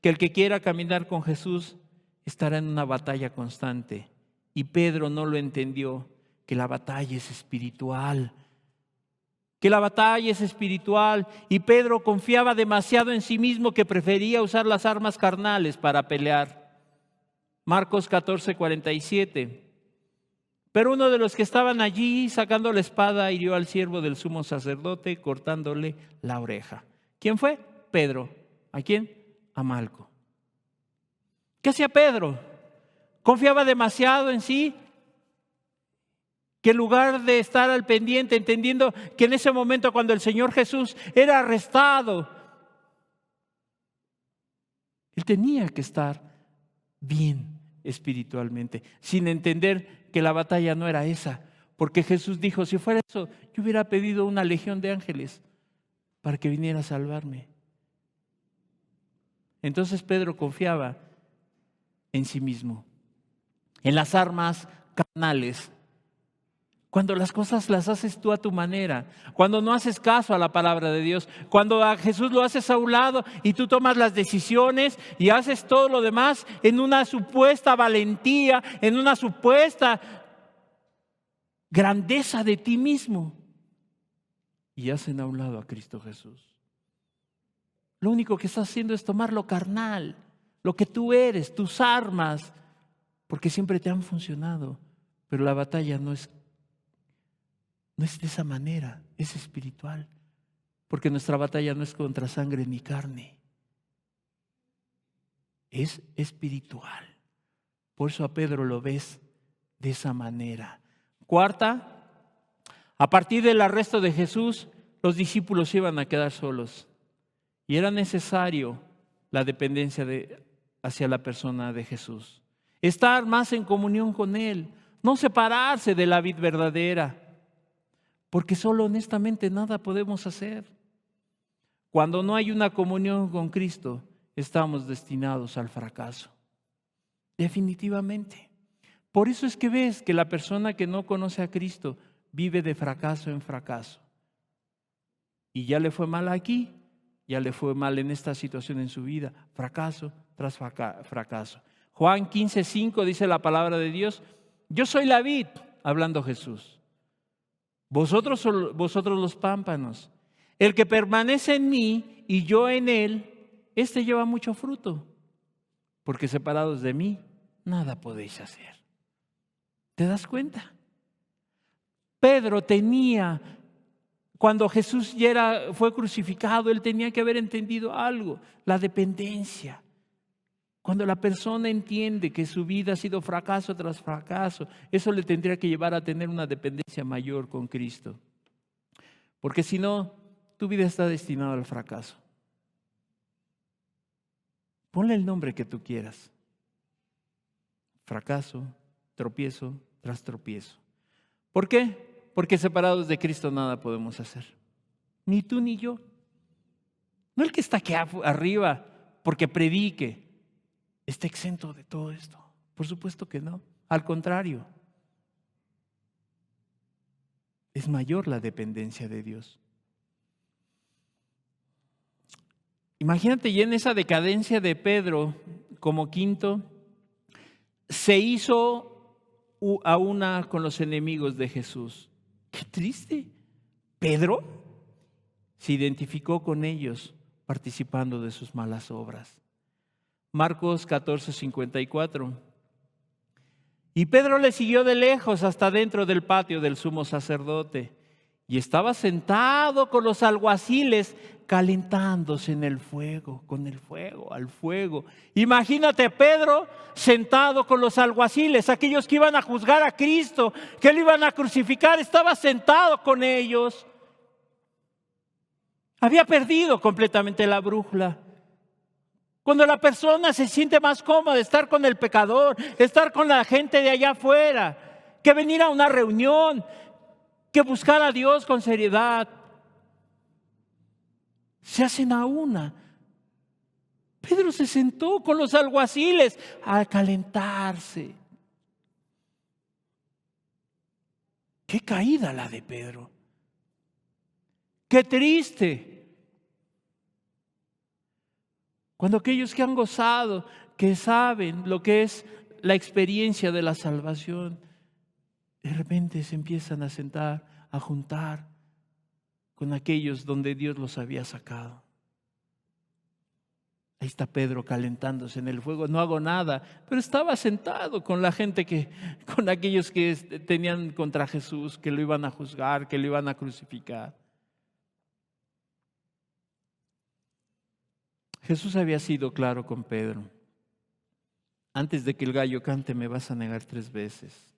que el que quiera caminar con Jesús estará en una batalla constante. Y Pedro no lo entendió, que la batalla es espiritual. Que la batalla es espiritual. Y Pedro confiaba demasiado en sí mismo que prefería usar las armas carnales para pelear. Marcos 14:47. Pero uno de los que estaban allí, sacando la espada, hirió al siervo del sumo sacerdote, cortándole la oreja. ¿Quién fue? Pedro. ¿A quién? A Malco. ¿Qué hacía Pedro? Confiaba demasiado en sí, que en lugar de estar al pendiente, entendiendo que en ese momento cuando el Señor Jesús era arrestado, él tenía que estar bien espiritualmente, sin entender que la batalla no era esa. Porque Jesús dijo: si fuera eso, yo hubiera pedido una legión de ángeles para que viniera a salvarme. Entonces Pedro confiaba en sí mismo, en las armas carnales. Cuando las cosas las haces tú a tu manera, cuando no haces caso a la palabra de Dios, cuando a Jesús lo haces a un lado y tú tomas las decisiones y haces todo lo demás en una supuesta valentía, en una supuesta grandeza de ti mismo, y hacen a un lado a Cristo Jesús. Lo único que estás haciendo es tomar lo carnal, lo que tú eres, tus armas, porque siempre te han funcionado, pero la batalla no es de esa manera, es espiritual. Porque nuestra batalla no es contra sangre ni carne, es espiritual. Por eso a Pedro lo ves de esa manera. Cuarta, a partir del arresto de Jesús, los discípulos iban a quedar solos. Y era necesario la dependencia hacia la persona de Jesús. Estar más en comunión con Él, no separarse de la vid verdadera. Porque solo honestamente nada podemos hacer. Cuando no hay una comunión con Cristo, estamos destinados al fracaso. Definitivamente. Por eso es que ves que la persona que no conoce a Cristo vive de fracaso en fracaso. Y ya le fue mal aquí, ya le fue mal en esta situación en su vida. Fracaso tras fracaso. Juan 15:5 dice la palabra de Dios: yo soy la vid, hablando Jesús. Vosotros los pámpanos. El que permanece en mí y yo en él, este lleva mucho fruto, porque separados de mí, nada podéis hacer. ¿Te das cuenta? Pedro tenía, cuando Jesús ya fue crucificado, él tenía que haber entendido algo, la dependencia. Cuando la persona entiende que su vida ha sido fracaso tras fracaso, eso le tendría que llevar a tener una dependencia mayor con Cristo. Porque si no, tu vida está destinada al fracaso. Ponle el nombre que tú quieras. Fracaso, tropiezo tras tropiezo. ¿Por qué? Porque separados de Cristo nada podemos hacer. Ni tú ni yo. No el que está aquí arriba porque predique está exento de todo esto. Por supuesto que no. Al contrario, es mayor la dependencia de Dios. Imagínate, ya en esa decadencia de Pedro, como quinto, se hizo a una con los enemigos de Jesús. Qué triste. Pedro se identificó con ellos participando de sus malas obras. Marcos 14:54. Y Pedro le siguió de lejos hasta dentro del patio del sumo sacerdote, y estaba sentado con los alguaciles calentándose en el fuego, con el fuego, al fuego. Imagínate Pedro sentado con los alguaciles, aquellos que iban a juzgar a Cristo, que lo iban a crucificar, estaba sentado con ellos. Había perdido completamente la brújula. Cuando la persona se siente más cómoda de estar con el pecador, estar con la gente de allá afuera, que venir a una reunión, que buscar a Dios con seriedad, se hacen a una. Pedro se sentó con los alguaciles a calentarse. Qué caída la de Pedro. Qué triste. Cuando aquellos que han gozado, que saben lo que es la experiencia de la salvación, de repente se empiezan a sentar, a juntar con aquellos donde Dios los había sacado. Ahí está Pedro calentándose en el fuego, no hago nada, pero estaba sentado con la gente con aquellos que tenían contra Jesús, que lo iban a juzgar, que lo iban a crucificar. Jesús había sido claro con Pedro. Antes de que el gallo cante me vas a negar 3 veces.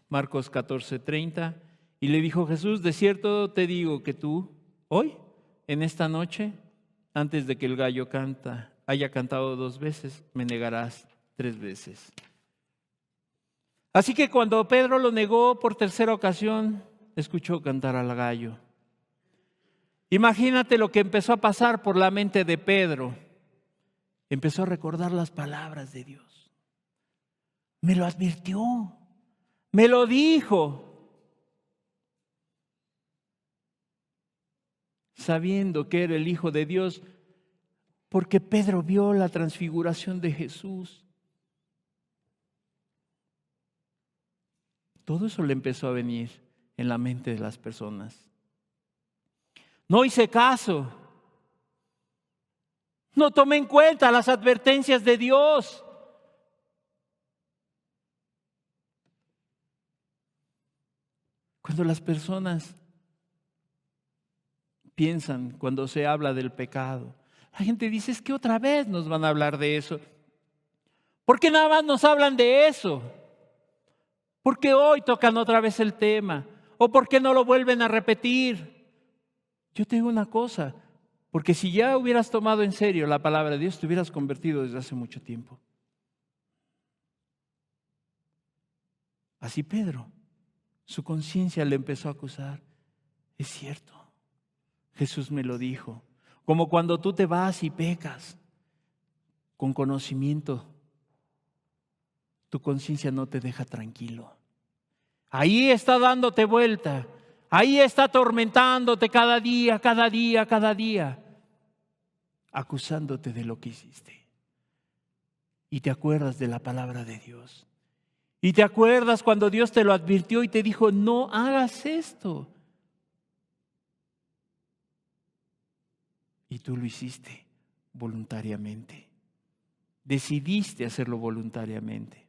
Marcos 14:30. Y le dijo Jesús, de cierto te digo que tú, hoy, en esta noche, antes de que el gallo haya cantado 2 veces, me negarás 3 veces. Así que cuando Pedro lo negó por tercera ocasión, escuchó cantar al gallo. Imagínate lo que empezó a pasar por la mente de Pedro. Empezó a recordar las palabras de Dios. Me lo advirtió, me lo dijo. Sabiendo que era el Hijo de Dios, porque Pedro vio la transfiguración de Jesús. Todo eso le empezó a venir en la mente de las personas. No hice caso. No tomé en cuenta las advertencias de Dios. Cuando las personas piensan, cuando se habla del pecado, la gente dice, es que otra vez nos van a hablar de eso. ¿Por qué nada más nos hablan de eso? ¿Por qué hoy tocan otra vez el tema? ¿O por qué no lo vuelven a repetir? Yo te digo una cosa, porque si ya hubieras tomado en serio la palabra de Dios, te hubieras convertido desde hace mucho tiempo. Así Pedro, su conciencia le empezó a acusar. Es cierto, Jesús me lo dijo. Como cuando tú te vas y pecas con conocimiento, tu conciencia no te deja tranquilo. Ahí está dándote vuelta. Ahí está atormentándote cada día, acusándote de lo que hiciste. Y te acuerdas de la palabra de Dios. Y te acuerdas cuando Dios te lo advirtió y te dijo, no hagas esto. Y tú lo hiciste voluntariamente. Decidiste hacerlo voluntariamente.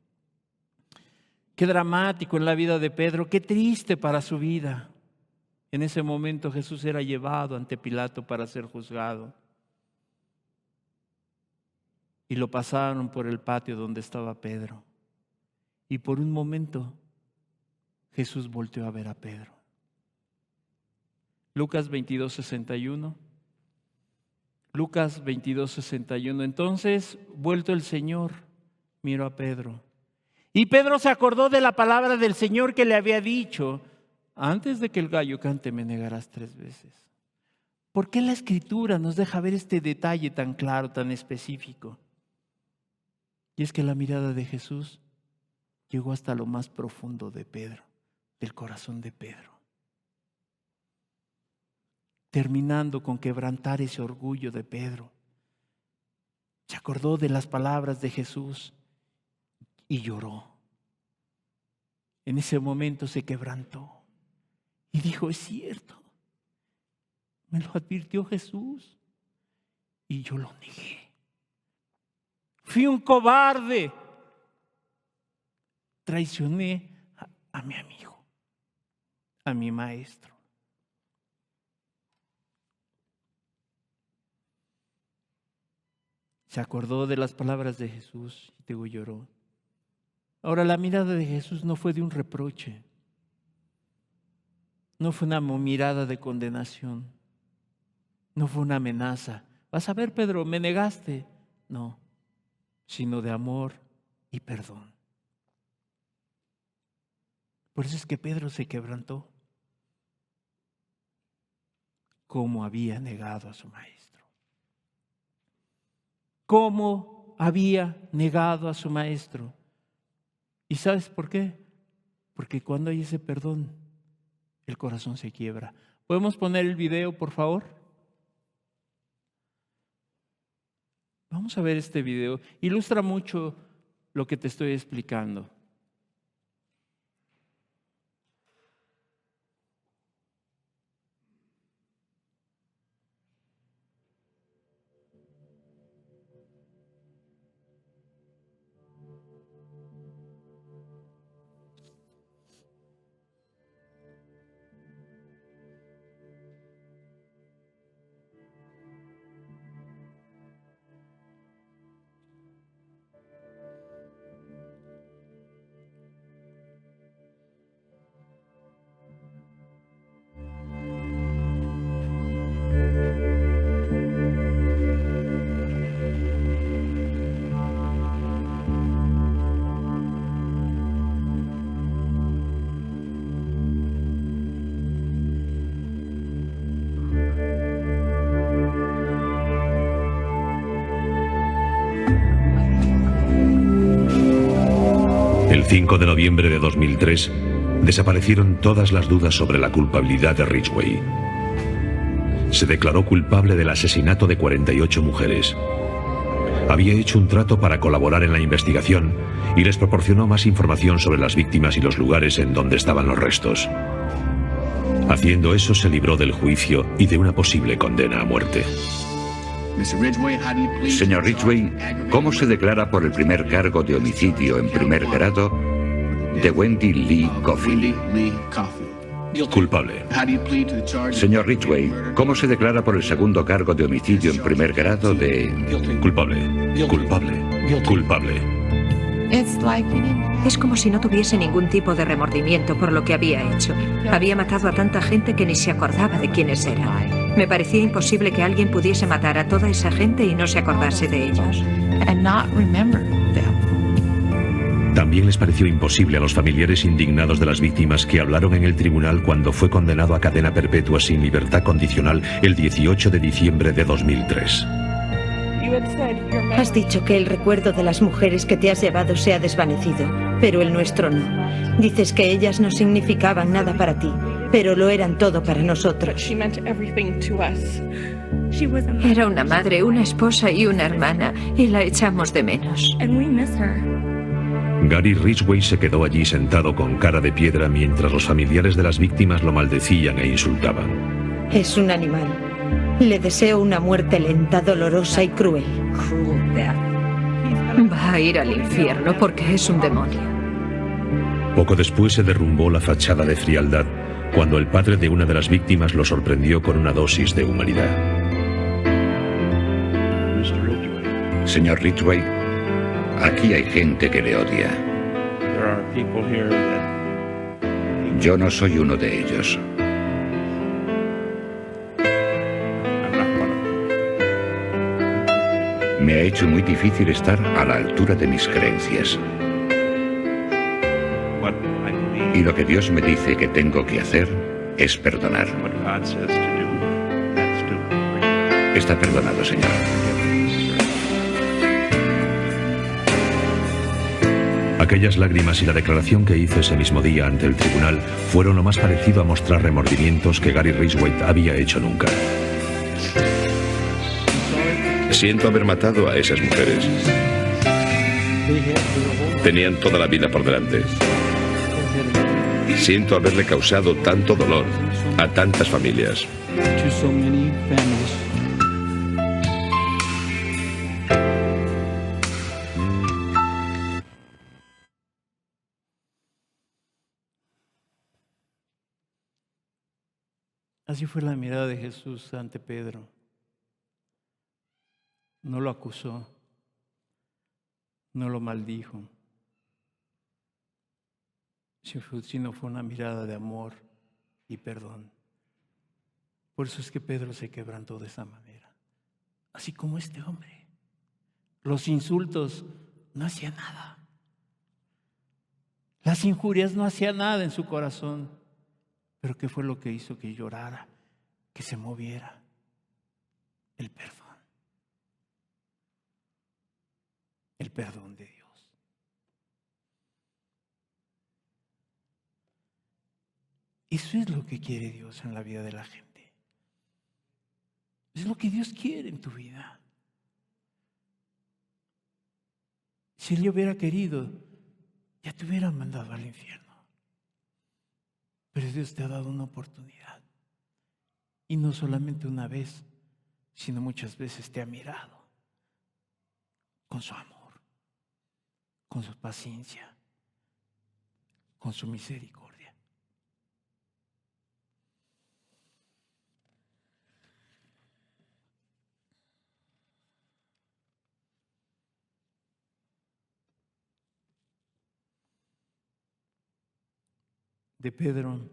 Qué dramático en la vida de Pedro, qué triste para su vida. En ese momento Jesús era llevado ante Pilato para ser juzgado. Y lo pasaron por el patio donde estaba Pedro. Y por un momento Jesús volteó a ver a Pedro. Lucas 22:61. Lucas 22:61. Entonces, vuelto el Señor, miró a Pedro. Y Pedro se acordó de la palabra del Señor que le había dicho, antes de que el gallo cante me negarás 3 veces. ¿Por qué la Escritura nos deja ver este detalle tan claro, tan específico? Y es que la mirada de Jesús llegó hasta lo más profundo de Pedro, del corazón de Pedro. Terminando con quebrantar ese orgullo de Pedro. Se acordó de las palabras de Jesús y lloró. En ese momento se quebrantó y dijo, es cierto, me lo advirtió Jesús y yo lo negué. fui un cobarde. Traicioné a mi amigo, a mi maestro. Se acordó de las palabras de Jesús y luego lloró. Ahora, la mirada de Jesús no fue de un reproche, no fue una mirada de condenación, no fue una amenaza. Vas a ver, Pedro, me negaste. No, sino de amor y perdón. Por eso es que Pedro se quebrantó. ¿Cómo había negado a su maestro? ¿Cómo había negado a su maestro? ¿Y sabes por qué? Porque cuando hay ese perdón, el corazón se quiebra. ¿Podemos poner el video, por favor? Vamos a ver este video. Ilustra mucho lo que te estoy explicando. El 5 de noviembre de 2003 desaparecieron todas las dudas sobre la culpabilidad de Ridgway. Se declaró culpable del asesinato de 48 mujeres. Había hecho un trato para colaborar en la investigación y les proporcionó más información sobre las víctimas y los lugares en donde estaban los restos. Haciendo eso se libró del juicio y de una posible condena a muerte. Señor Ridgway, ¿cómo se declara por el primer cargo de homicidio en primer grado de Wendy Lee Coffey? Culpable. Señor Ridgway, ¿cómo se declara por el segundo cargo de homicidio en primer grado de... Culpable. Culpable. Culpable. Es como si no tuviese ningún tipo de remordimiento por lo que había hecho. Había matado a tanta gente que ni se acordaba de quiénes eran. Me parecía imposible que alguien pudiese matar a toda esa gente y no se acordase de ellos. También les pareció imposible a los familiares indignados de las víctimas que hablaron en el tribunal cuando fue condenado a cadena perpetua sin libertad condicional el 18 de diciembre de 2003. Has dicho que el recuerdo de las mujeres que te has llevado se ha desvanecido, pero el nuestro no. Dices que ellas no significaban nada para ti, pero lo eran todo para nosotros. Era una madre, una esposa y una hermana, y la echamos de menos. Gary Ridgway se quedó allí sentado con cara de piedra mientras los familiares de las víctimas lo maldecían e insultaban. Es un animal. Le deseo una muerte lenta, dolorosa y cruel. Va a ir al infierno porque es un demonio. Poco después se derrumbó la fachada de frialdad cuando el padre de una de las víctimas lo sorprendió con una dosis de humanidad. Señor Ridgway, aquí hay gente que le odia. Yo no soy uno de ellos. Me ha hecho muy difícil estar a la altura de mis creencias. Y lo que Dios me dice que tengo que hacer es perdonar. Está perdonado, Señor. Aquellas lágrimas y la declaración que hizo ese mismo día ante el tribunal fueron lo más parecido a mostrar remordimientos que Gary Ridgway había hecho nunca. Siento haber matado a esas mujeres. Tenían toda la vida por delante. Siento haberle causado tanto dolor a tantas familias. Así fue la mirada de Jesús ante Pedro. No lo acusó, no lo maldijo, sino fue una mirada de amor y perdón. Por eso es que Pedro se quebrantó de esa manera, así como este hombre. Los insultos no hacían nada. Las injurias no hacían nada en su corazón. Pero ¿qué fue lo que hizo que llorara, que se moviera? El perdón. El perdón de Dios. Eso es lo que quiere Dios en la vida de la gente. Es lo que Dios quiere en tu vida. Si Él hubiera querido, ya te hubiera mandado al infierno. Pero Dios te ha dado una oportunidad. Y no solamente una vez, sino muchas veces te ha mirado con su amor, con su paciencia, con su misericordia. De Pedro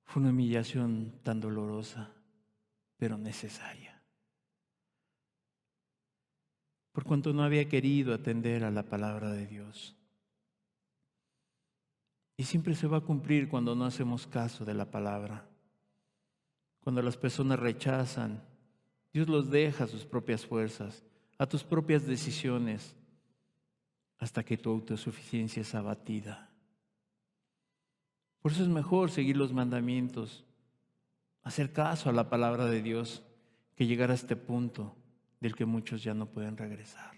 fue una humillación tan dolorosa, pero necesaria. Por cuanto no había querido atender a la palabra de Dios. Y siempre se va a cumplir cuando no hacemos caso de la palabra. Cuando las personas rechazan, Dios los deja a sus propias fuerzas, a tus propias decisiones, hasta que tu autosuficiencia es abatida. Por eso es mejor seguir los mandamientos, hacer caso a la palabra de Dios, que llegar a este punto del que muchos ya no pueden regresar.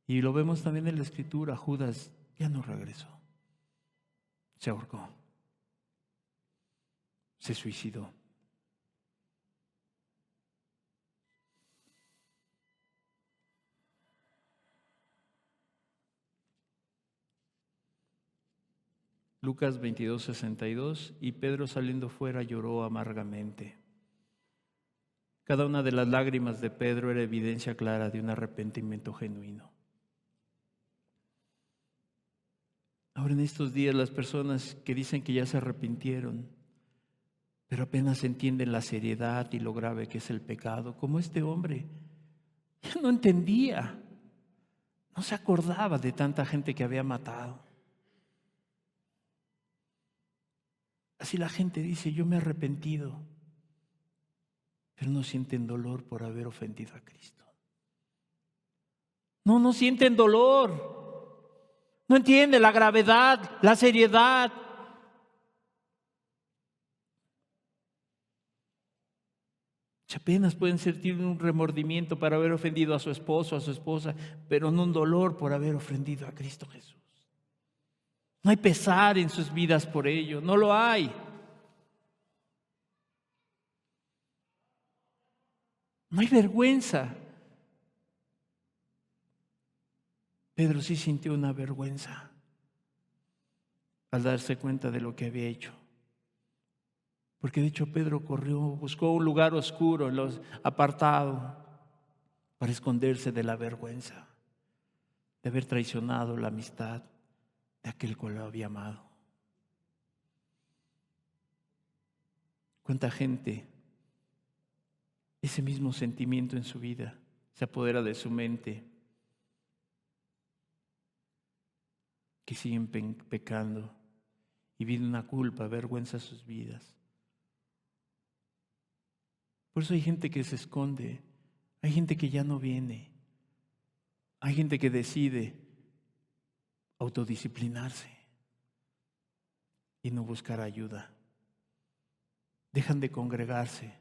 Y lo vemos también en la Escritura, Judas ya no regresó, se ahorcó, se suicidó. Lucas 22:62, y Pedro saliendo fuera lloró amargamente. Cada una de las lágrimas de Pedro era evidencia clara de un arrepentimiento genuino. Ahora en estos días las personas que dicen que ya se arrepintieron, pero apenas entienden la seriedad y lo grave que es el pecado, como este hombre, ya no entendía, no se acordaba de tanta gente que había matado. Así la gente dice, yo me he arrepentido, pero no sienten dolor por haber ofendido a Cristo. No sienten dolor. No entienden la gravedad, la seriedad. Apenas pueden sentir un remordimiento por haber ofendido a su esposo, a su esposa, pero no un dolor por haber ofendido a Cristo Jesús. No hay pesar en sus vidas por ello, no lo hay. No hay vergüenza. Pedro sí sintió una vergüenza al darse cuenta de lo que había hecho. Porque de hecho Pedro corrió, buscó un lugar oscuro, apartado, para esconderse de la vergüenza de haber traicionado la amistad de aquel cual lo había amado. ¿Cuánta gente ese mismo sentimiento en su vida se apodera de su mente, que siguen pecando y viven una culpa, vergüenza a sus vidas? Por eso hay gente que se esconde, hay gente que ya no viene, hay gente que decide autodisciplinarse y no buscar ayuda. Dejan de congregarse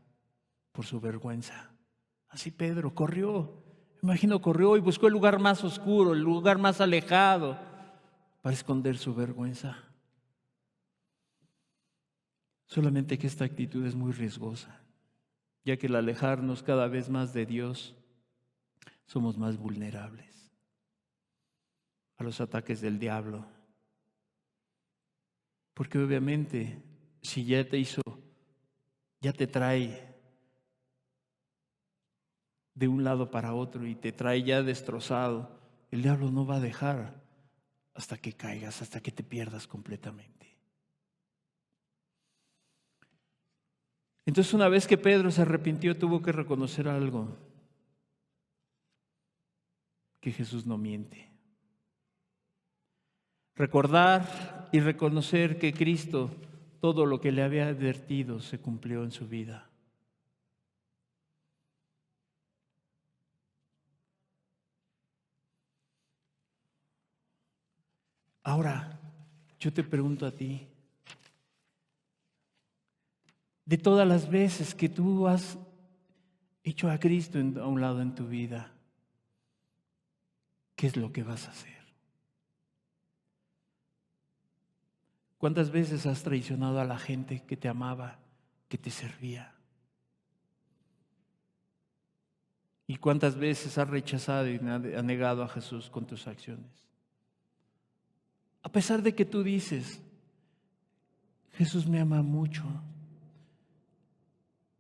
por su vergüenza. Así Pedro corrió, corrió y buscó el lugar más oscuro, el lugar más alejado para esconder su vergüenza. Solamente que esta actitud es muy riesgosa, ya que al alejarnos cada vez más de Dios, somos más vulnerables a los ataques del diablo. Porque obviamente si ya te hizo, ya te trae de un lado para otro y te trae ya destrozado, el diablo no va a dejar hasta que caigas, hasta que te pierdas completamente. Entonces, una vez que Pedro se arrepintió, tuvo que reconocer algo, que Jesús no miente. Recordar y reconocer que Cristo, todo lo que le había advertido, se cumplió en su vida. Ahora, yo te pregunto a ti, de todas las veces que tú has hecho a Cristo a un lado en tu vida, ¿qué es lo que vas a hacer? ¿Cuántas veces has traicionado a la gente que te amaba, que te servía? ¿Y cuántas veces has rechazado y has negado a Jesús con tus acciones? A pesar de que tú dices, Jesús me ama mucho,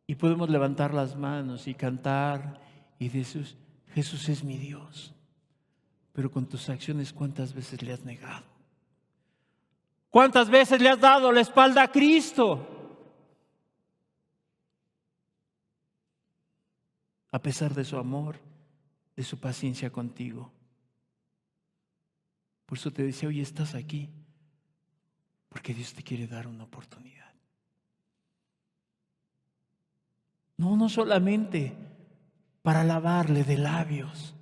y podemos levantar las manos y cantar y decir, Jesús es mi Dios, pero con tus acciones, ¿cuántas veces le has negado? ¿Cuántas veces le has dado la espalda a Cristo? A pesar de su amor, de su paciencia contigo. Por eso te decía, hoy estás aquí, porque Dios te quiere dar una oportunidad. No solamente para alabarle de labios.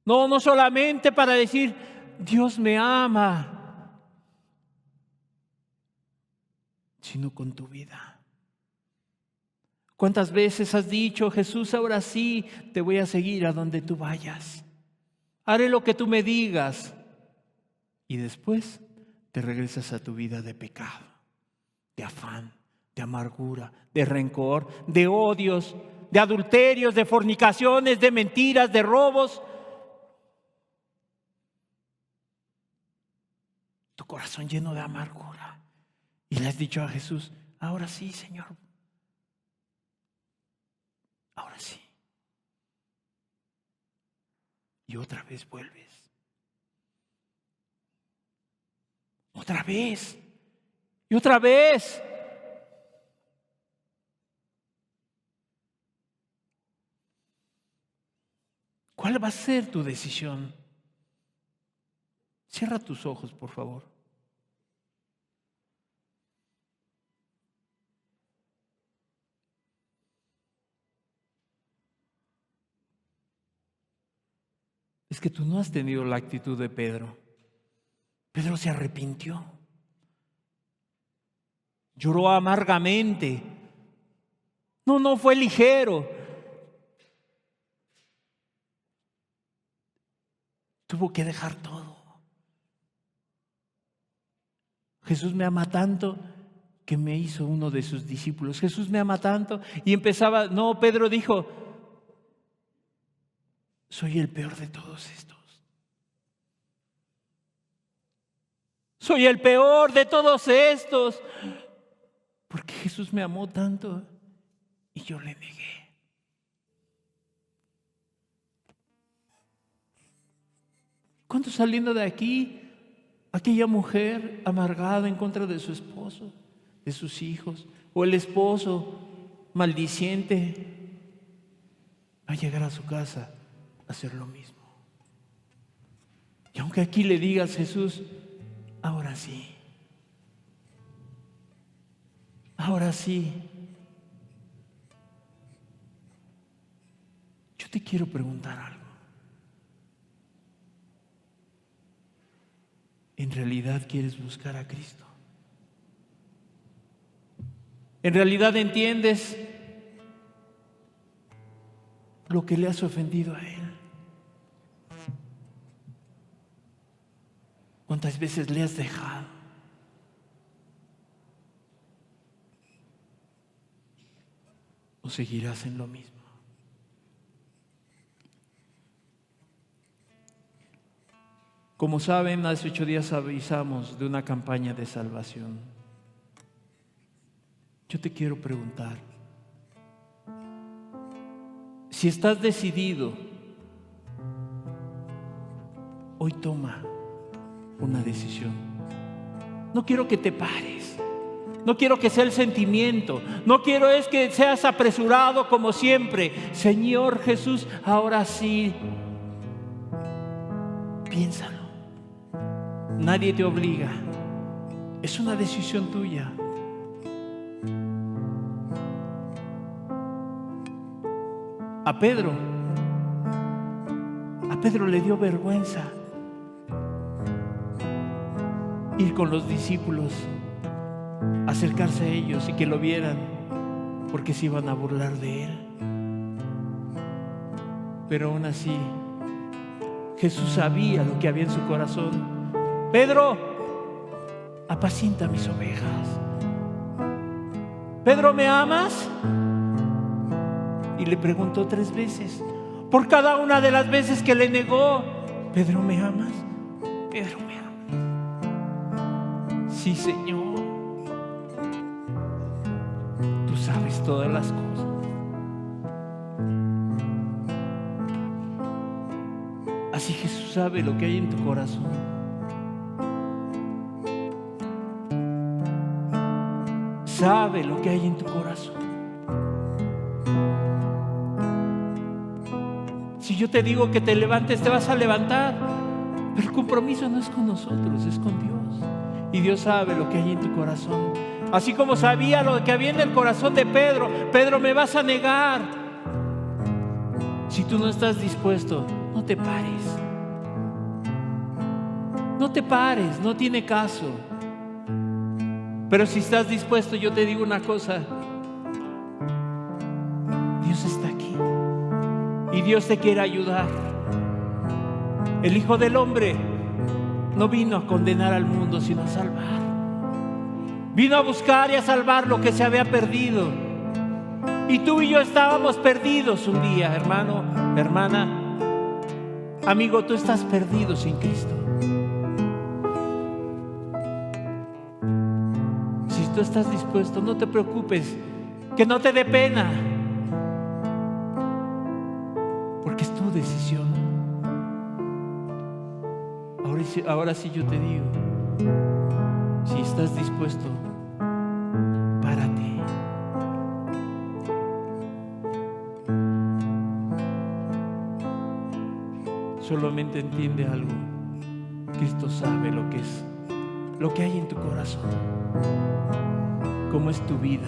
No solamente para decir, Dios me ama, sino con tu vida. ¿Cuántas veces has dicho, Jesús, ahora sí te voy a seguir a donde tú vayas? Haré lo que tú me digas. Y después te regresas a tu vida de pecado, de afán, de amargura, de rencor, de odios, de adulterios, de fornicaciones, de mentiras, de robos. Tu corazón lleno de amargura. Y le has dicho a Jesús, ahora sí, Señor. Ahora sí. Y otra vez vuelves. Otra vez. Y otra vez. ¿Cuál va a ser tu decisión? Cierra tus ojos, por favor. Es que tú no has tenido la actitud de Pedro. Pedro se arrepintió. Lloró amargamente. No fue ligero. Tuvo que dejar todo. Jesús me ama tanto que me hizo uno de sus discípulos. Jesús me ama tanto. Y empezaba, Pedro dijo, soy el peor de todos estos. Soy el peor de todos estos. Porque Jesús me amó tanto y yo le negué. ¿Cuántos saliendo de aquí, aquella mujer amargada en contra de su esposo, de sus hijos, o el esposo maldiciente, va a llegar a su casa a hacer lo mismo? Y aunque aquí le digas, Jesús, ahora sí, yo te quiero preguntar algo. ¿En realidad quieres buscar a Cristo? ¿En realidad entiendes lo que le has ofendido a Él? ¿Cuántas veces le has dejado? ¿O seguirás en lo mismo? Como saben, hace 8 días avisamos de una campaña de salvación. Yo te quiero preguntar, si estás decidido, hoy toma una decisión. No quiero que te pares, no quiero que sea el sentimiento, no quiero es que seas apresurado como siempre. Señor Jesús, ahora sí, piénsalo. Nadie te obliga, es una decisión tuya. A Pedro le dio vergüenza ir con los discípulos, acercarse a ellos y que lo vieran, porque se iban a burlar de él. Pero aún así, Jesús sabía lo que había en su corazón. Pedro, apacienta mis ovejas. Pedro, ¿me amas? Y le preguntó 3 veces. Por cada una de las veces que le negó, Pedro, ¿me amas? Pedro, ¿me amas? Sí, Señor. Tú sabes todas las cosas. Así Jesús sabe lo que hay en tu corazón. Sabe lo que hay en tu corazón. Si yo te digo que te levantes, te vas a levantar. Pero el compromiso no es con nosotros, es con Dios. Y Dios sabe lo que hay en tu corazón. Así como sabía lo que había en el corazón de Pedro. Pedro, me vas a negar. Si tú no estás dispuesto, no te pares. No te pares, no tiene caso. Pero si estás dispuesto, yo te digo una cosa. Dios está aquí. Y Dios te quiere ayudar. El Hijo del Hombre no vino a condenar al mundo, sino a salvar. Vino a buscar y a salvar lo que se había perdido. Y tú y yo estábamos perdidos un día, hermano, hermana. Amigo, tú estás perdido sin Cristo. Si tú estás dispuesto, no te preocupes, que no te dé pena. Porque es tu decisión. Ahora sí yo te digo, si estás dispuesto, párate. Solamente entiende algo. Cristo sabe lo que es, lo que hay en tu corazón, cómo es tu vida.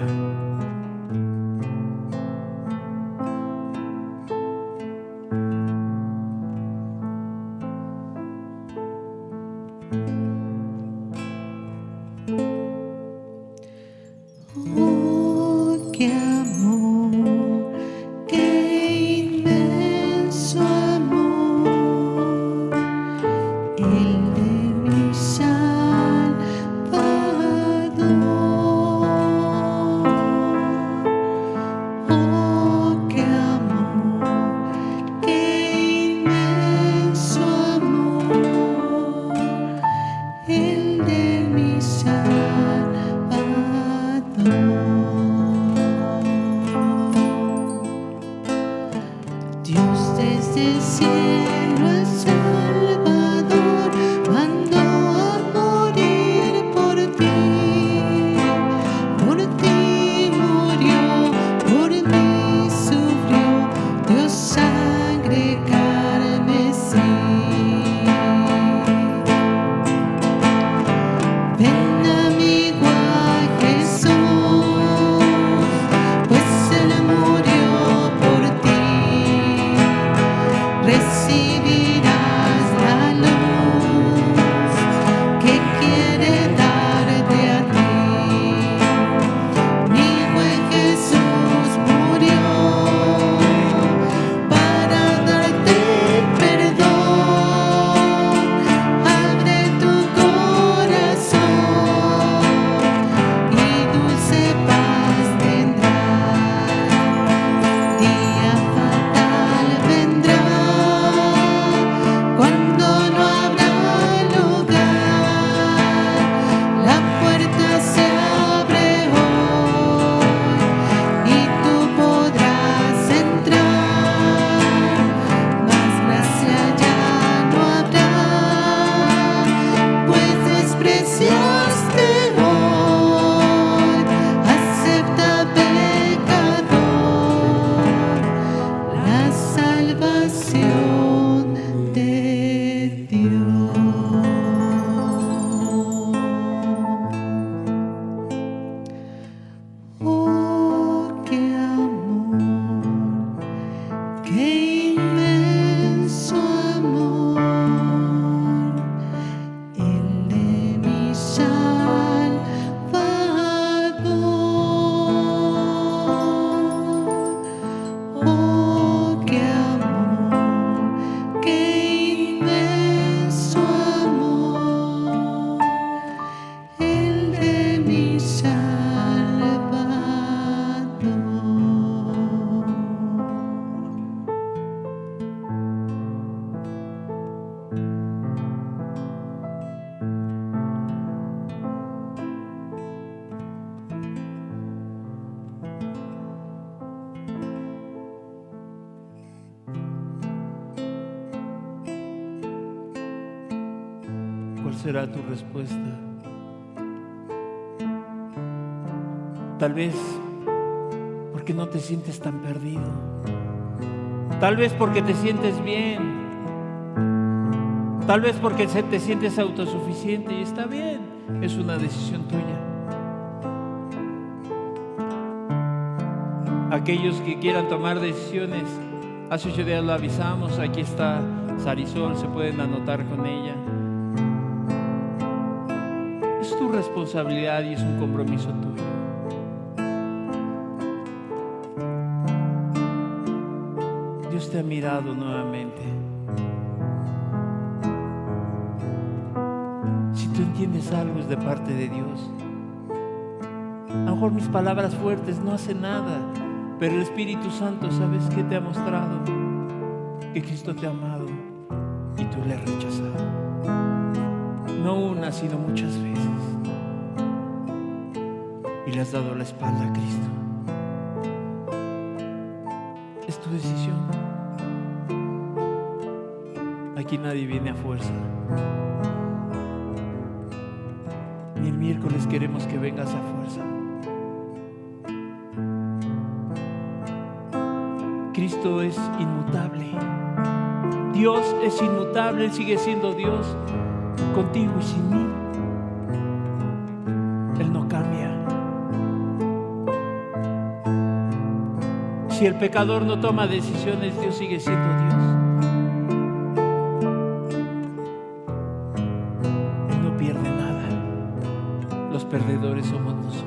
Qué amor, qué inmenso amor, el de mi Salvador. Oh, qué amor, qué inmenso amor, el de mi Salvador. será tu respuesta? Tal vez porque no te sientes tan perdido. Tal vez porque te sientes bien. Tal vez porque te sientes autosuficiente y está bien. Es una decisión tuya. Aquellos que quieran tomar decisiones, hace 8 días lo avisamos, aquí está Sarisol, se pueden anotar con ella. Es tu responsabilidad y es un compromiso tuyo. Dios te ha mirado nuevamente. Si tú entiendes algo es de parte de Dios. A lo mejor mis palabras fuertes no hacen nada, pero el Espíritu Santo, ¿sabes qué te ha mostrado? Que Cristo te ha amado y tú le has rechazado. No una, sino muchas veces. Y le has dado la espalda a Cristo. Es tu decisión. Aquí nadie viene a fuerza. Ni el miércoles queremos que vengas a fuerza. Cristo es inmutable. Dios es inmutable, Él sigue siendo Dios contigo y sin mí. Él no cambia. Si el pecador no toma decisiones, Dios sigue siendo Dios. Él no pierde nada. Los perdedores somos nosotros.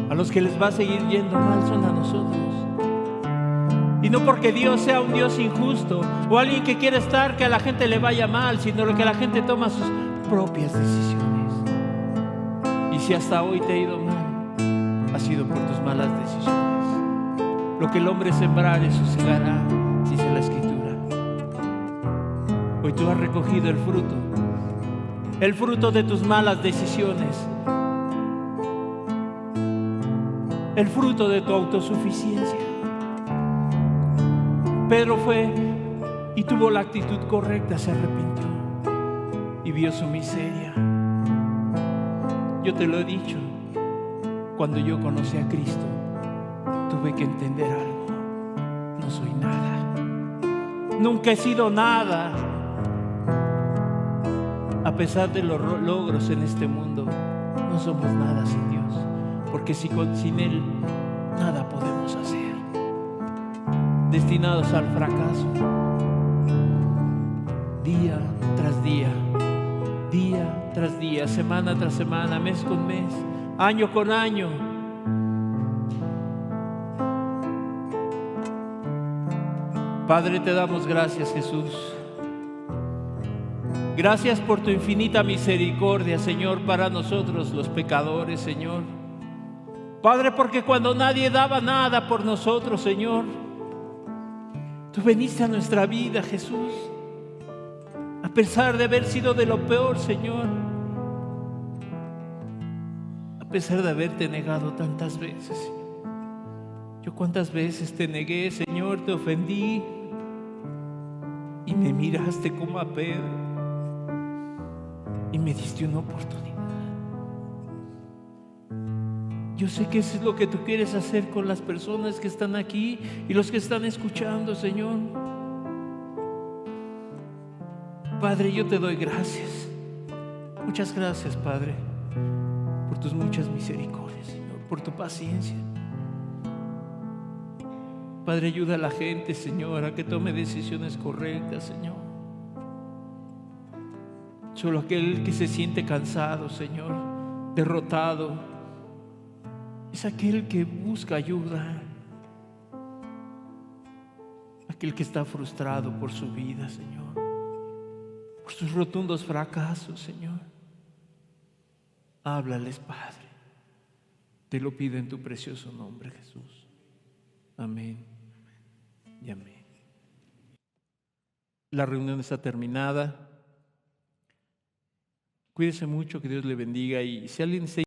A los que les va a seguir yendo mal son a nosotros. Y no porque Dios sea un Dios injusto o alguien que quiere estar que a la gente le vaya mal, sino que la gente toma sus propias decisiones. Y si hasta hoy te ha ido mal, ha sido por tus malas decisiones. Lo que el hombre sembrar, eso segará, dice la Escritura. Hoy tú has recogido el fruto de tus malas decisiones. El fruto de tu autosuficiencia. Pedro fue y tuvo la actitud correcta, se arrepintió y vio su miseria. Yo te lo he dicho, cuando yo conocí a Cristo, tuve que entender algo. No soy nada. Nunca he sido nada. A pesar de los logros en este mundo, no somos nada sin Dios. Porque sin Él nada podemos hacer. Destinados al fracaso. Día tras día, día tras día, semana tras semana, mes con mes, año con año. Padre, te damos gracias, Jesús. Gracias por tu infinita misericordia, Señor, para nosotros los pecadores, Señor. Padre, porque cuando nadie daba nada por nosotros, Señor, tú veniste a nuestra vida, Jesús. A pesar de haber sido de lo peor, Señor. A pesar de haberte negado tantas veces, Señor. Yo cuántas veces te negué, Señor, te ofendí. Y me miraste como a Pedro. Y me diste una oportunidad. Yo sé que eso es lo que tú quieres hacer con las personas que están aquí y los que están escuchando, Señor. Padre, yo te doy gracias. Muchas gracias, Padre, por tus muchas misericordias, Señor, por tu paciencia. Padre, ayuda a la gente, Señor, a que tome decisiones correctas, Señor. Solo aquel que se siente cansado, Señor, derrotado, es aquel que busca ayuda. Aquel que está frustrado por su vida, Señor, por sus rotundos fracasos, Señor. Háblales, Padre. Te lo pido en tu precioso nombre, Jesús. Amén y amén. La reunión está terminada. Cuídese mucho, que Dios le bendiga. Y si alguien se